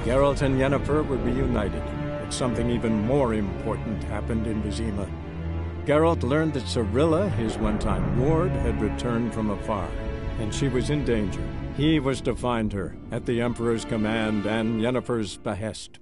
Geralt and Yennefer were reunited, but something even more important happened in Vizima. Geralt learned that Cirilla, his one-time ward, had returned from afar, and she was in danger. He was to find her, at the Emperor's command and Yennefer's behest.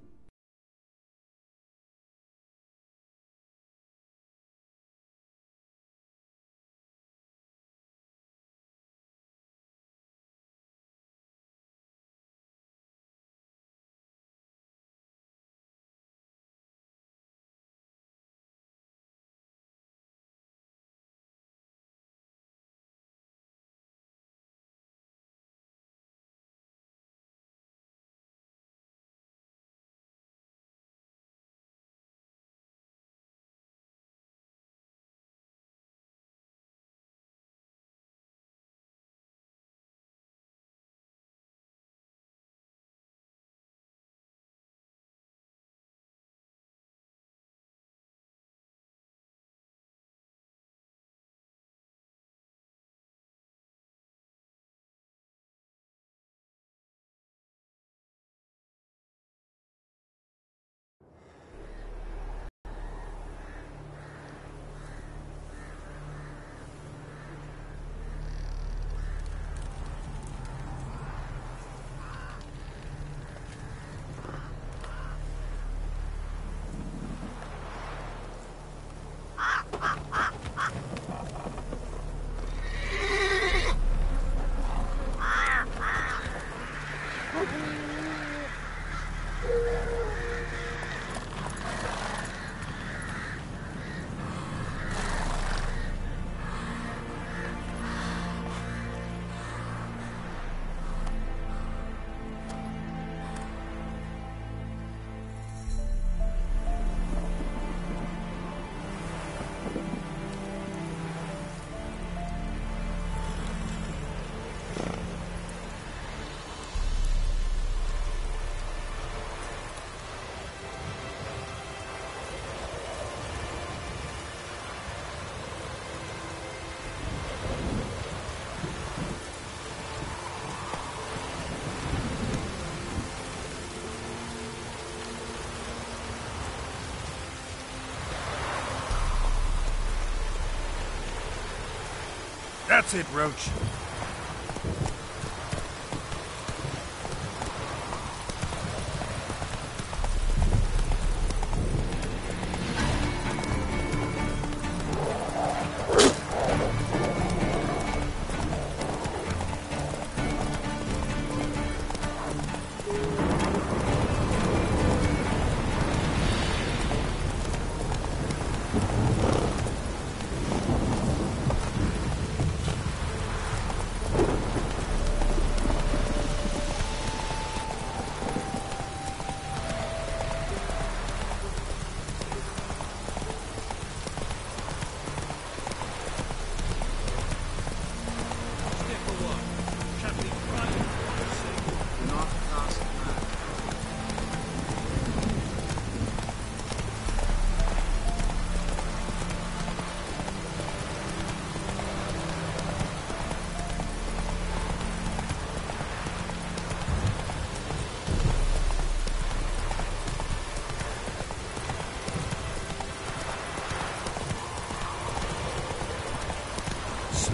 That's it, Roach.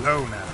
Low now.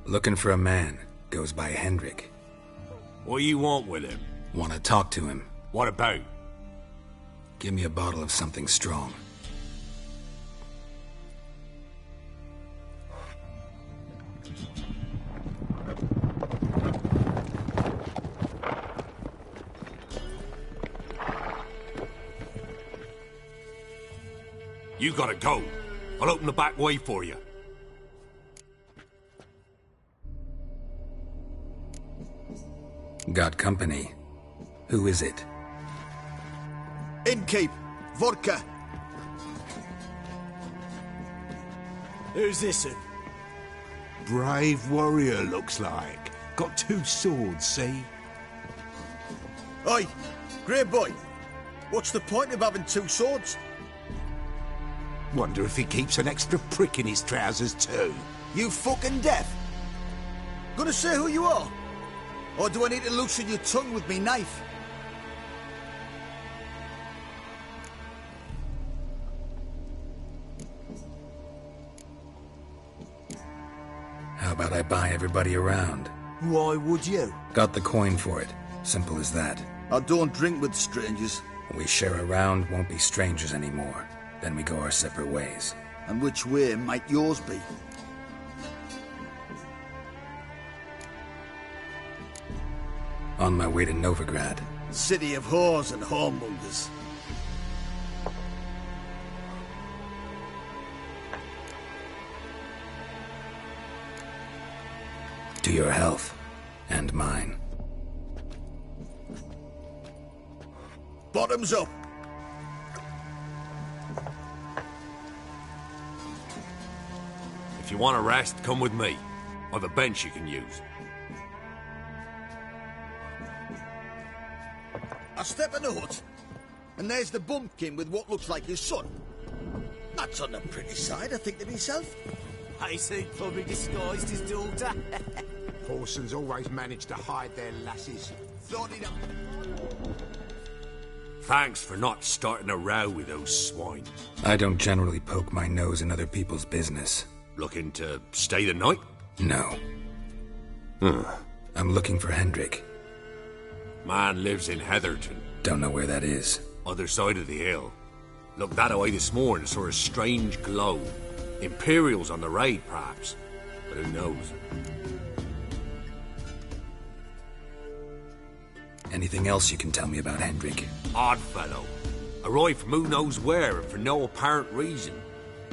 Looking for a man. Goes by Hendrik. What do you want with him? Want to talk to him. What about? Give me a bottle of something strong. You gotta go. I'll open the back way for you. Got company. Who is it? Innkeep. Vodka. Who's this in? Brave warrior, looks like. Got 2 swords, see? Oi, grey boy. What's the point of having 2 swords? Wonder if he keeps an extra prick in his trousers too. You fucking deaf? Gonna say who you are? Or do I need to loosen your tongue with me knife? How about I buy everybody around? Why would you? Got the coin for it. Simple as that. I don't drink with strangers. We share a round, won't be strangers anymore. Then we go our separate ways. And which way might yours be? On my way to Novigrad. City of whores and whoremongers. To your health. And mine. Bottoms up. If you want a rest, come with me. I've a bench you can use. I step in the hut, and there's the bumpkin with what looks like his son. That's on the pretty side, I think to myself. I say probably disguised his daughter. Horsons always manage to hide their lasses. Thought he'd... Thanks for not starting a row with those swine. I don't generally poke my nose in other people's business. Looking to stay the night? No. I'm looking for Hendrik. Man lives in Heatherton. Don't know where that is. Other side of the hill. Looked that away this morning, saw a strange glow. Imperials on the raid, perhaps. But who knows? Anything else you can tell me about Hendrik? Odd fellow. Arrived from who knows where and for no apparent reason.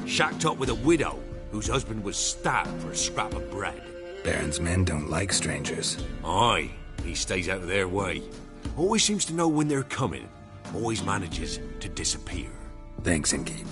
Shacked up with a widow whose husband was stabbed for a scrap of bread. Baron's men don't like strangers. Aye, he stays out of their way. Always seems to know when they're coming. Always manages to disappear. Thanks, Innkeep.